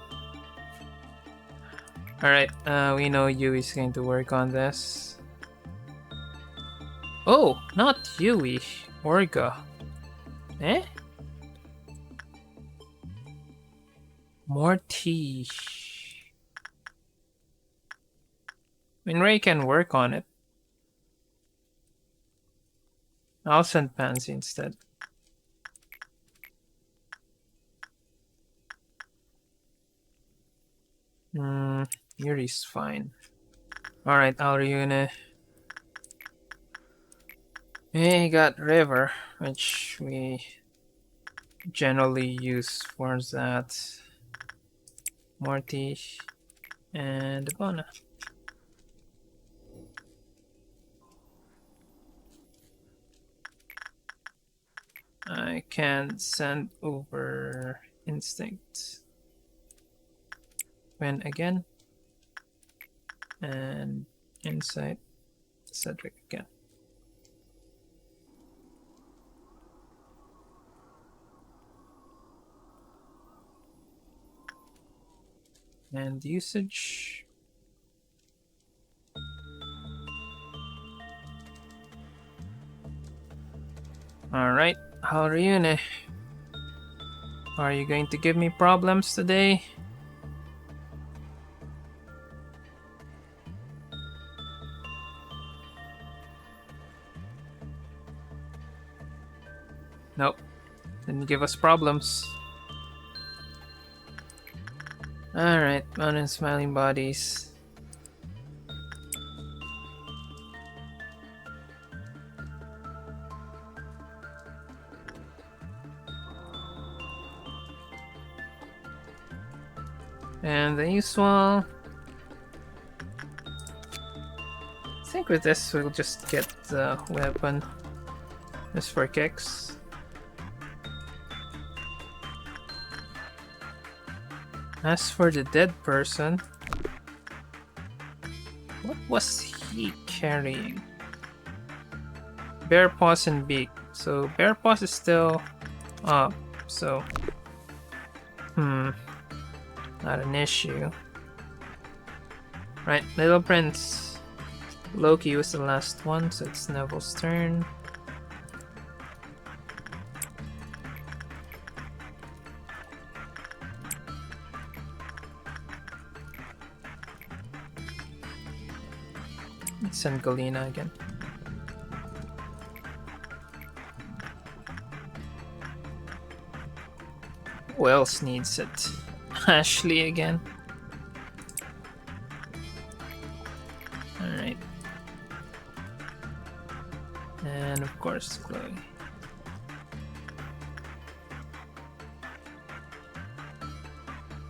Alright, we know Yui's going to work on this. Oh, not Yui. Orga. Eh? Morty. I mean, Ray can work on it. I'll send Pansy instead. Yuri's fine. Alright, Alriune. We got River, which we generally use for that. Morty and Bona. I can send over Instinct. When again. And Insight Cedric again. And usage. Alright, how are you? Are you going to give me problems today? Nope, didn't give us problems. Alright, mountain smiling bodies. And the usual. I think with this we'll just get the weapon. Just for kicks. As for the dead person, what was he carrying? Bear paws and beak. So bear paws is still up. So, not an issue. Right, Little Prince. Loki was the last one, so it's Neville's turn. Let's send Galena again. Who else needs it? Ashley again. Alright. And of course, Chloe.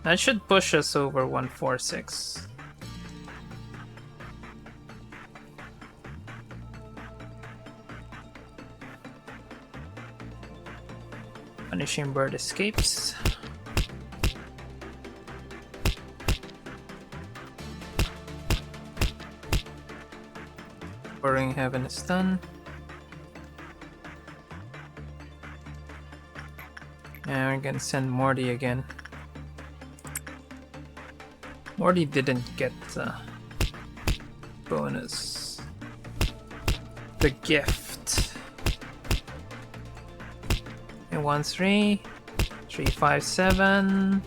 That should push us over 146. Punishing Bird escapes. Burrowing Heaven is done. And we're gonna send Morty again. Morty didn't get the bonus. The gift. And 1 3 3 5 7.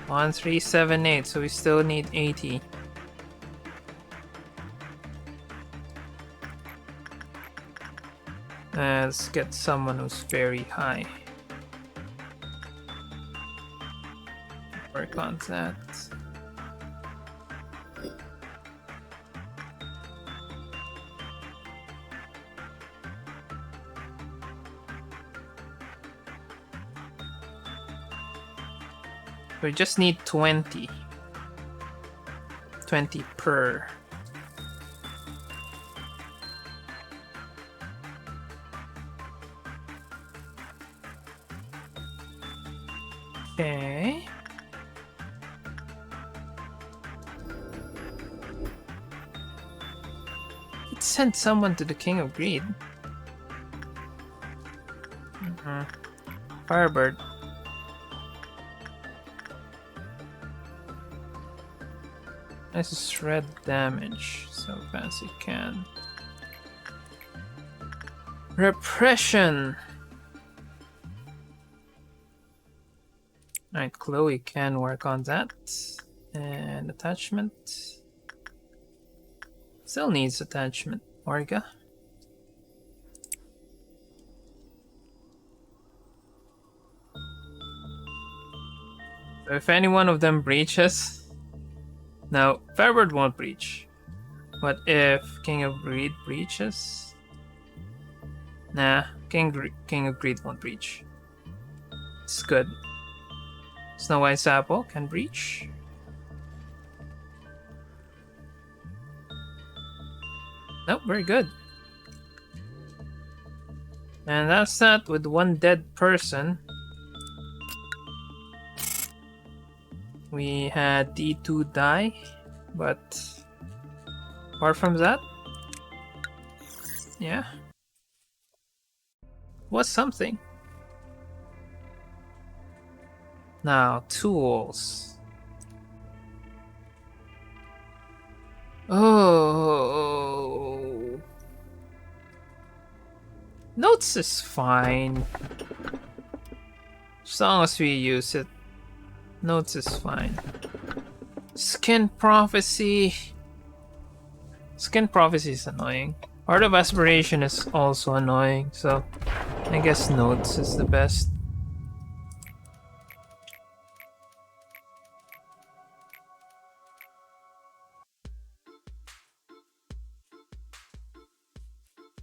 One 3 7 8, so we still need 80. Let's get someone who's very high. Work on that. We just need 20. 20 per. Okay. It sent someone to the King of Greed. Firebird. This is shred damage, so fast it can. Repression! Alright, Chloe can work on that. And attachment. Still needs attachment. Orga. So if any one of them breaches. Now, Firebird won't breach. What if King of Greed breaches? Nah, King of Greed won't breach. It's good. Snow White's Apple can breach. Nope, very good. And that's that with one dead person. We had D2 die, but apart from that, yeah, was something. Now, tools. Oh. Notes is fine. As long as we use it, notes is fine. Skin prophecy. Skin prophecy is annoying. Art of aspiration is also annoying, so I guess notes is the best.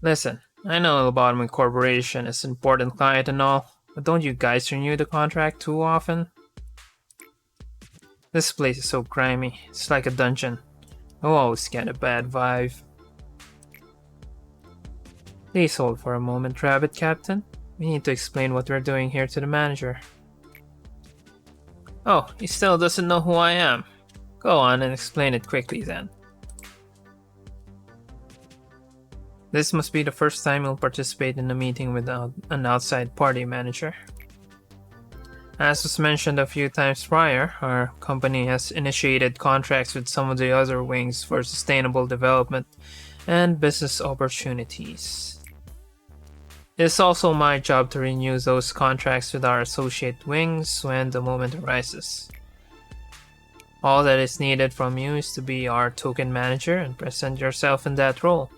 Listen, I know Lobotomy Corporation is an important client and all, but don't you guys renew the contract too often? This place is so grimy, it's like a dungeon. I always get a bad vibe. Please hold for a moment, Rabbit Captain. We need to explain what we're doing here to the manager. Oh, he still doesn't know who I am. Go on and explain it quickly then. This must be the first time you'll participate in a meeting with an outside party manager. As was mentioned a few times prior, our company has initiated contracts with some of the other wings for sustainable development and business opportunities. It's also my job to renew those contracts with our associate wings when the moment arises. All that is needed from you is to be our token manager and present yourself in that role.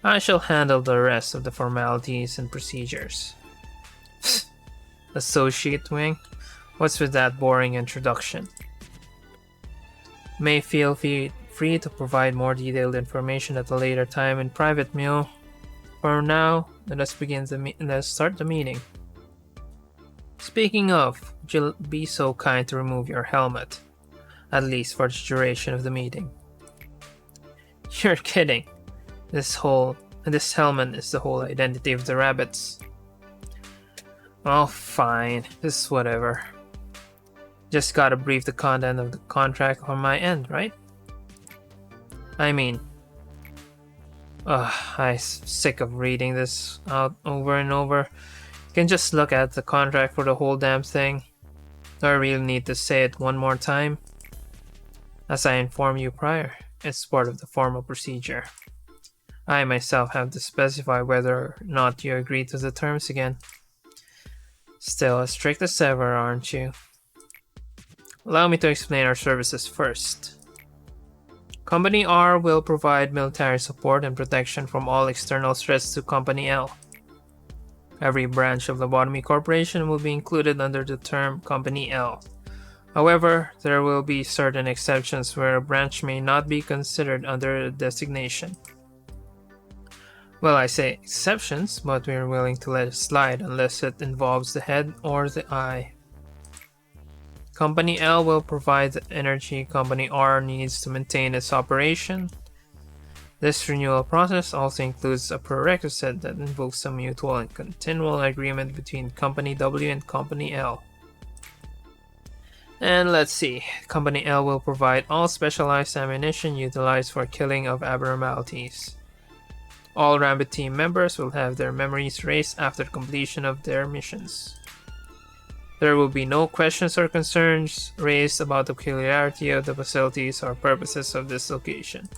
I shall handle the rest of the formalities and procedures. Associate wing? What's with that boring introduction? May feel free to provide more detailed information at a later time in private, Mew. For now, let's start the meeting. Speaking of, would you be so kind to remove your helmet? At least for the duration of the meeting. You're kidding. This helmet is the whole identity of the rabbits. Oh, fine. This is whatever. Just gotta brief the content of the contract on my end, right? I mean, I'm sick of reading this out over and over. You can just look at the contract for the whole damn thing. Do I really need to say it one more time? As I informed you prior, it's part of the formal procedure. I myself have to specify whether or not you agree to the terms again. Still as strict as ever, aren't you? Allow me to explain our services first. Company R will provide military support and protection from all external threats to Company L. Every branch of Lobotomy Corporation will be included under the term Company L. However, there will be certain exceptions where a branch may not be considered under the designation. Well, I say exceptions, but we're willing to let it slide unless it involves the head or the eye. Company L will provide the energy Company R needs to maintain its operation. This renewal process also includes a prerequisite that invokes a mutual and continual agreement between Company W and Company L. And let's see, Company L will provide all specialized ammunition utilized for killing of abnormalities. All Rabbit team members will have their memories erased after completion of their missions. There will be no questions or concerns raised about the peculiarity of the facilities or purposes of this location.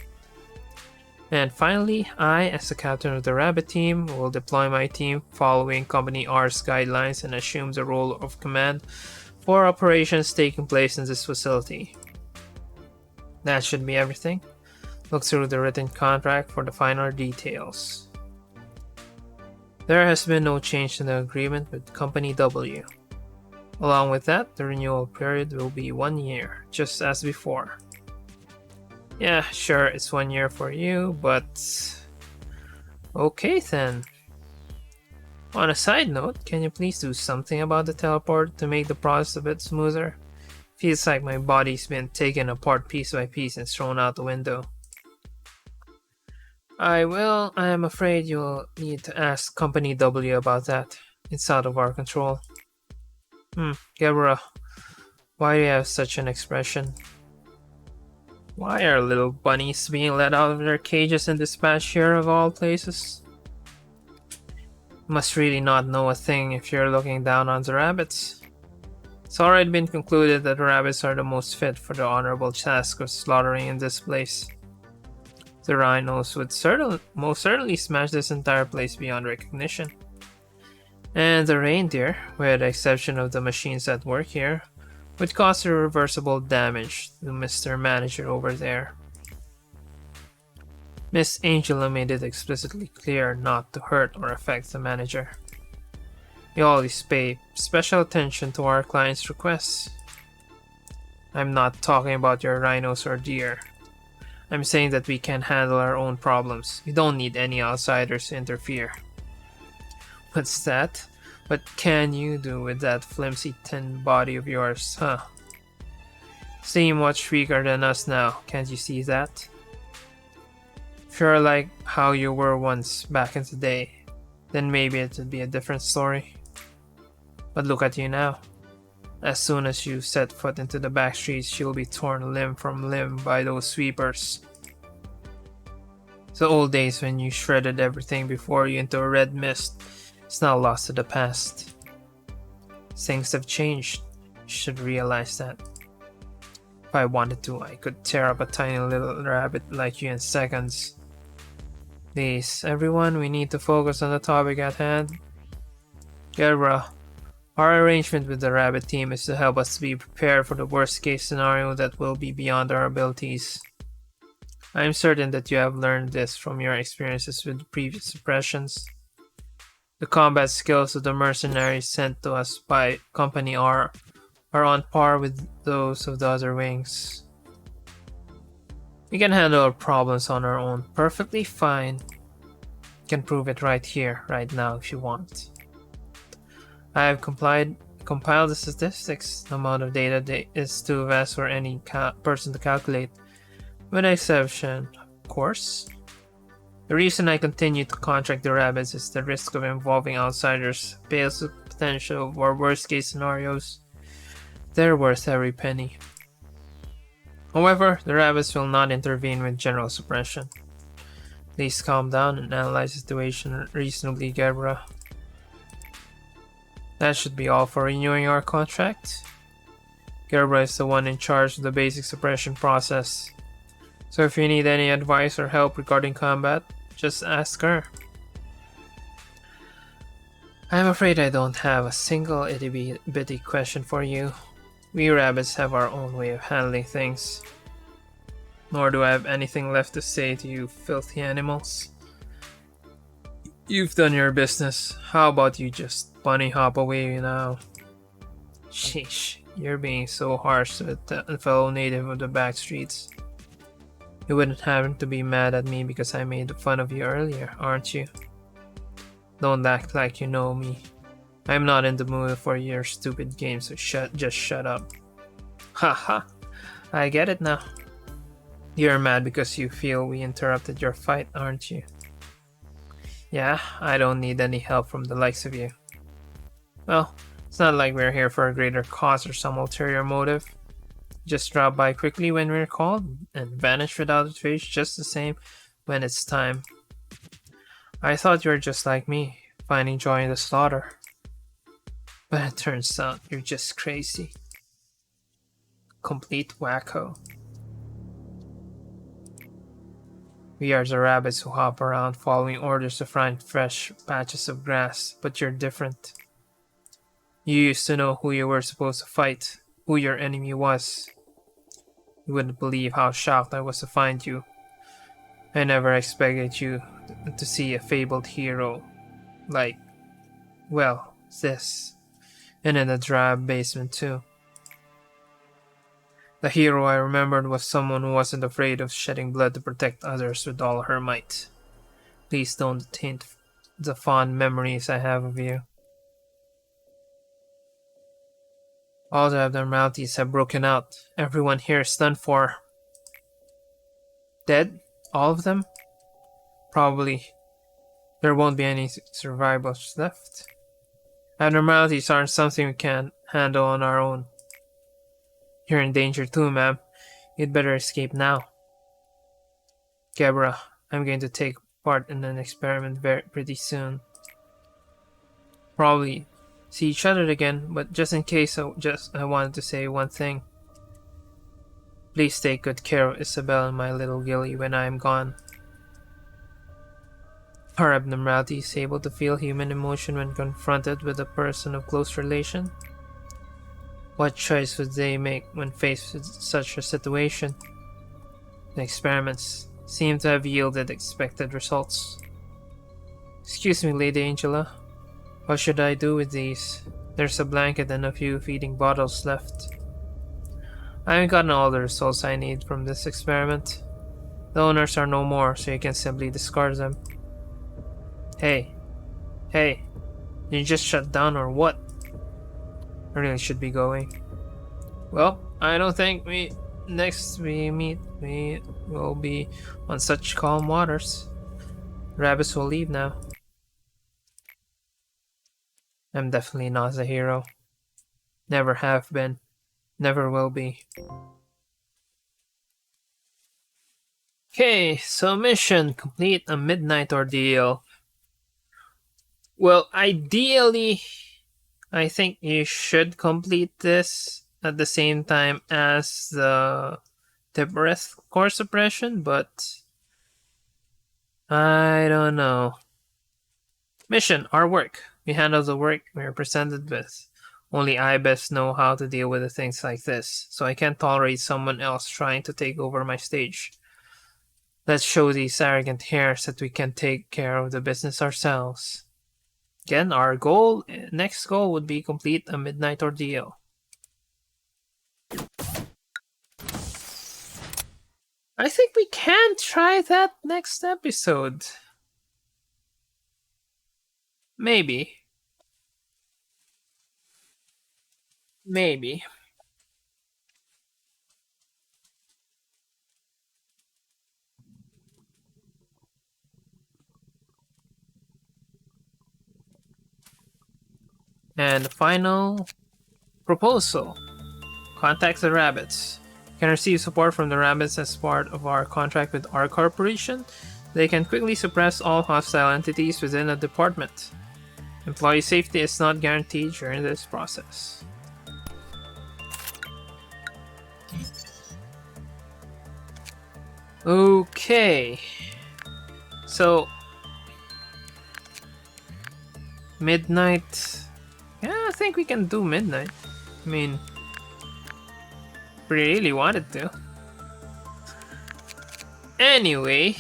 And finally, I, as the captain of the Rabbit team, will deploy my team following Company R's guidelines and assume the role of command for operations taking place in this facility. That should be everything. Look through the written contract for the finer details. There has been no change in the agreement with Company W. Along with that, the renewal period will be 1 year, just as before. Yeah, sure, it's 1 year for you, but... Okay then. On a side note, can you please do something about the teleport to make the process a bit smoother? Feels like my body's been taken apart piece by piece and thrown out the window. I am afraid you'll need to ask Company W about that. It's out of our control. Gebra, why do you have such an expression? Why are little bunnies being let out of their cages in this patch here of all places? You must really not know a thing if you're looking down on the rabbits. It's already been concluded that rabbits are the most fit for the honorable task of slaughtering in this place. The rhinos would most certainly smash this entire place beyond recognition. And the reindeer, with the exception of the machines that work here, would cause irreversible damage to Mr. Manager over there. Miss Angela made it explicitly clear not to hurt or affect the manager. We always pay special attention to our clients' requests. I'm not talking about your rhinos or deer. I'm saying that we can handle our own problems. We don't need any outsiders to interfere. What's that? What can you do with that flimsy tin body of yours, huh? Seem much weaker than us now, can't you see that? If you're like how you were once back in the day, then maybe it would be a different story. But look at you now. As soon as you set foot into the back streets, you'll be torn limb from limb by those sweepers. The old days when you shredded everything before you into a red mist is now lost to the past. Things have changed. You should realize that. If I wanted to, I could tear up a tiny little rabbit like you in seconds. Please, everyone, we need to focus on the topic at hand. Gerra, our arrangement with the rabbit team is to help us be prepared for the worst case scenario that will be beyond our abilities. I am certain that you have learned this from your experiences with previous suppressions. The combat skills of the mercenaries sent to us by Company R are on par with those of the other wings. We can handle our problems on our own perfectly fine. You can prove it right here, right now if you want. I have compiled the statistics. The amount of data is too vast for any person to calculate, with exception, of course. The reason I continue to contract the rabbits is the risk of involving outsiders pales the potential for worst case scenarios. They're worth every penny. However, the rabbits will not intervene with general suppression. Please calm down and analyze the situation reasonably, Gebra. That should be all for renewing our contract. Gebra is the one in charge of the basic suppression process. So if you need any advice or help regarding combat, just ask her. I'm afraid I don't have a single itty-bitty question for you. We rabbits have our own way of handling things. Nor do I have anything left to say to you filthy animals. You've done your business. How about you just bunny hop away now? Sheesh, you're being so harsh to a fellow native of the back streets. You wouldn't happen to be mad at me because I made fun of you earlier, aren't you? Don't act like you know me. I'm not in the mood for your stupid games, so just shut up. Haha, I get it now. You're mad because you feel we interrupted your fight, aren't you? Yeah, I don't need any help from the likes of you. Well, it's not like we're here for a greater cause or some ulterior motive. Just drop by quickly when we're called and vanish without a trace just the same when it's time. I thought you were just like me, finding joy in the slaughter. But it turns out you're just crazy. Complete wacko. We are the rabbits who hop around following orders to find fresh patches of grass, but you're different. You used to know who you were supposed to fight, who your enemy was. You wouldn't believe how shocked I was to find you. I never expected you to see a fabled hero like, well, this. And in a drab basement too. The hero I remembered was someone who wasn't afraid of shedding blood to protect others with all her might. Please don't taint the fond memories I have of you. All the abnormalities have broken out. Everyone here is done for. Dead? All of them? Probably. There won't be any survivors left. Abnormalities aren't something we can handle on our own. You're in danger too, ma'am. You'd better escape now. Gebra, I'm going to take part in an experiment pretty soon. Probably see each other again, but just in case, I wanted to say one thing. Please take good care of Isabel and my little Gilly when I am gone. Are abnormalities able to feel human emotion when confronted with a person of close relation? What choice would they make when faced with such a situation? The experiments seem to have yielded expected results. Excuse me, Lady Angela. What should I do with these? There's a blanket and a few feeding bottles left. I haven't gotten all the results I need from this experiment. The owners are no more, so you can simply discard them. Hey, did you just shut down or what? I really should be going. Well, I don't think next we meet, we will be on such calm waters. Rabbits will leave now. I'm definitely not a hero. Never have been. Never will be. Okay, so mission complete a midnight ordeal. Well, ideally, I think you should complete this at the same time as the breath core suppression, but I don't know. Mission, our work. We handle the work we are presented with. Only I best know how to deal with things like this, so I can't tolerate someone else trying to take over my stage. Let's show these arrogant hares that we can take care of the business ourselves. Again, our next goal would be complete a midnight ordeal. I think we can try that next episode. Maybe. And the final proposal. Contact the rabbits. Can receive support from the rabbits as part of our contract with our corporation. They can quickly suppress all hostile entities within a department. Employee safety is not guaranteed during this process. Okay. So, midnight. Yeah, I think we can do midnight. I mean, we really wanted to. Anyway.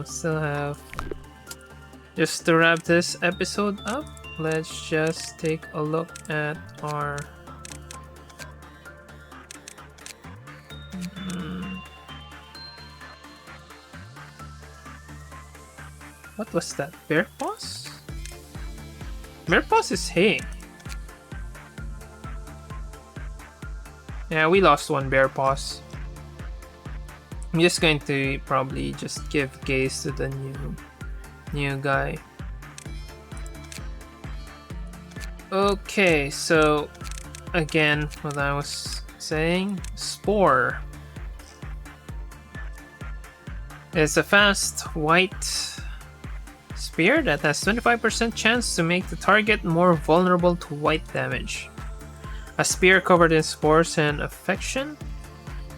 Still have. Just to wrap this episode up, let's just take a look at our. What was that? Bear paws? Bear paws is hay. Yeah, we lost one bear paws. I'm just going to probably just give gaze to the new guy. Okay, so again, what I was saying, Spore. It's a fast white spear that has 25% chance to make the target more vulnerable to white damage. A spear covered in spores and affection.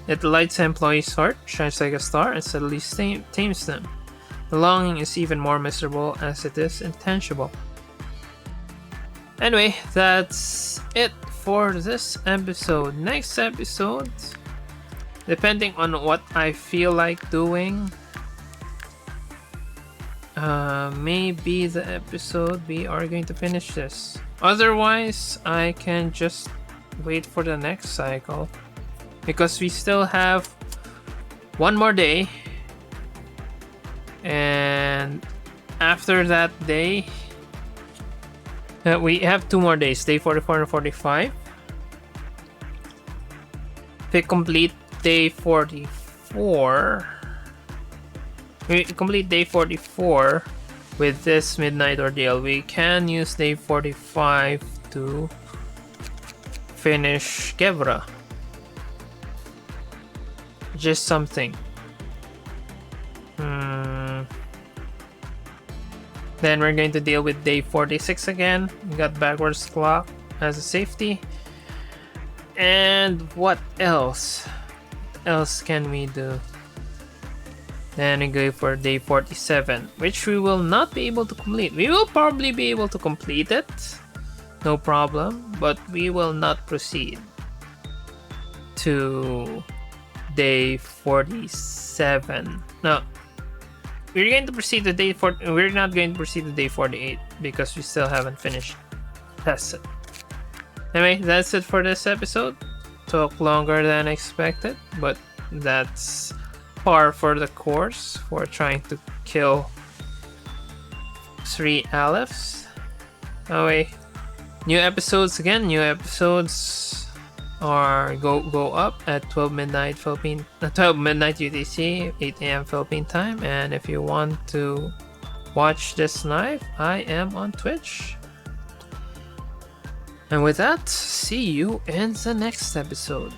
It lights an employee's heart, shines like a star, and subtly tames them. The longing is even more miserable as it is intangible. Anyway, that's it for this episode. Next episode, depending on what I feel like doing, maybe the episode we are going to finish this. Otherwise, I can just wait for the next cycle because we still have one more day, and after that day we have 2 more days, day 44 and 45. We complete day 44. We complete day 44 with this midnight ordeal. We can use day 45 to finish Kevra. Just something. Then we're going to deal with day 46 again. We got backwards clock as a safety. And what else? What else can we do? Then we go for day 47, which we will not be able to complete. We will probably be able to complete it, no problem, but we will not proceed to day 47. No, we're going to proceed to day 4. We're not going to proceed to day 48 because we still haven't finished. That's it. Anyway, that's it for this episode. Took longer than expected, but that's par for the course for trying to kill 3 Alephs. Anyway, new episodes again. New episodes are go up at 12 midnight UTC, 8 a.m. Philippine time. And if you want to watch this live, I am on Twitch. And with that, see you in the next episode.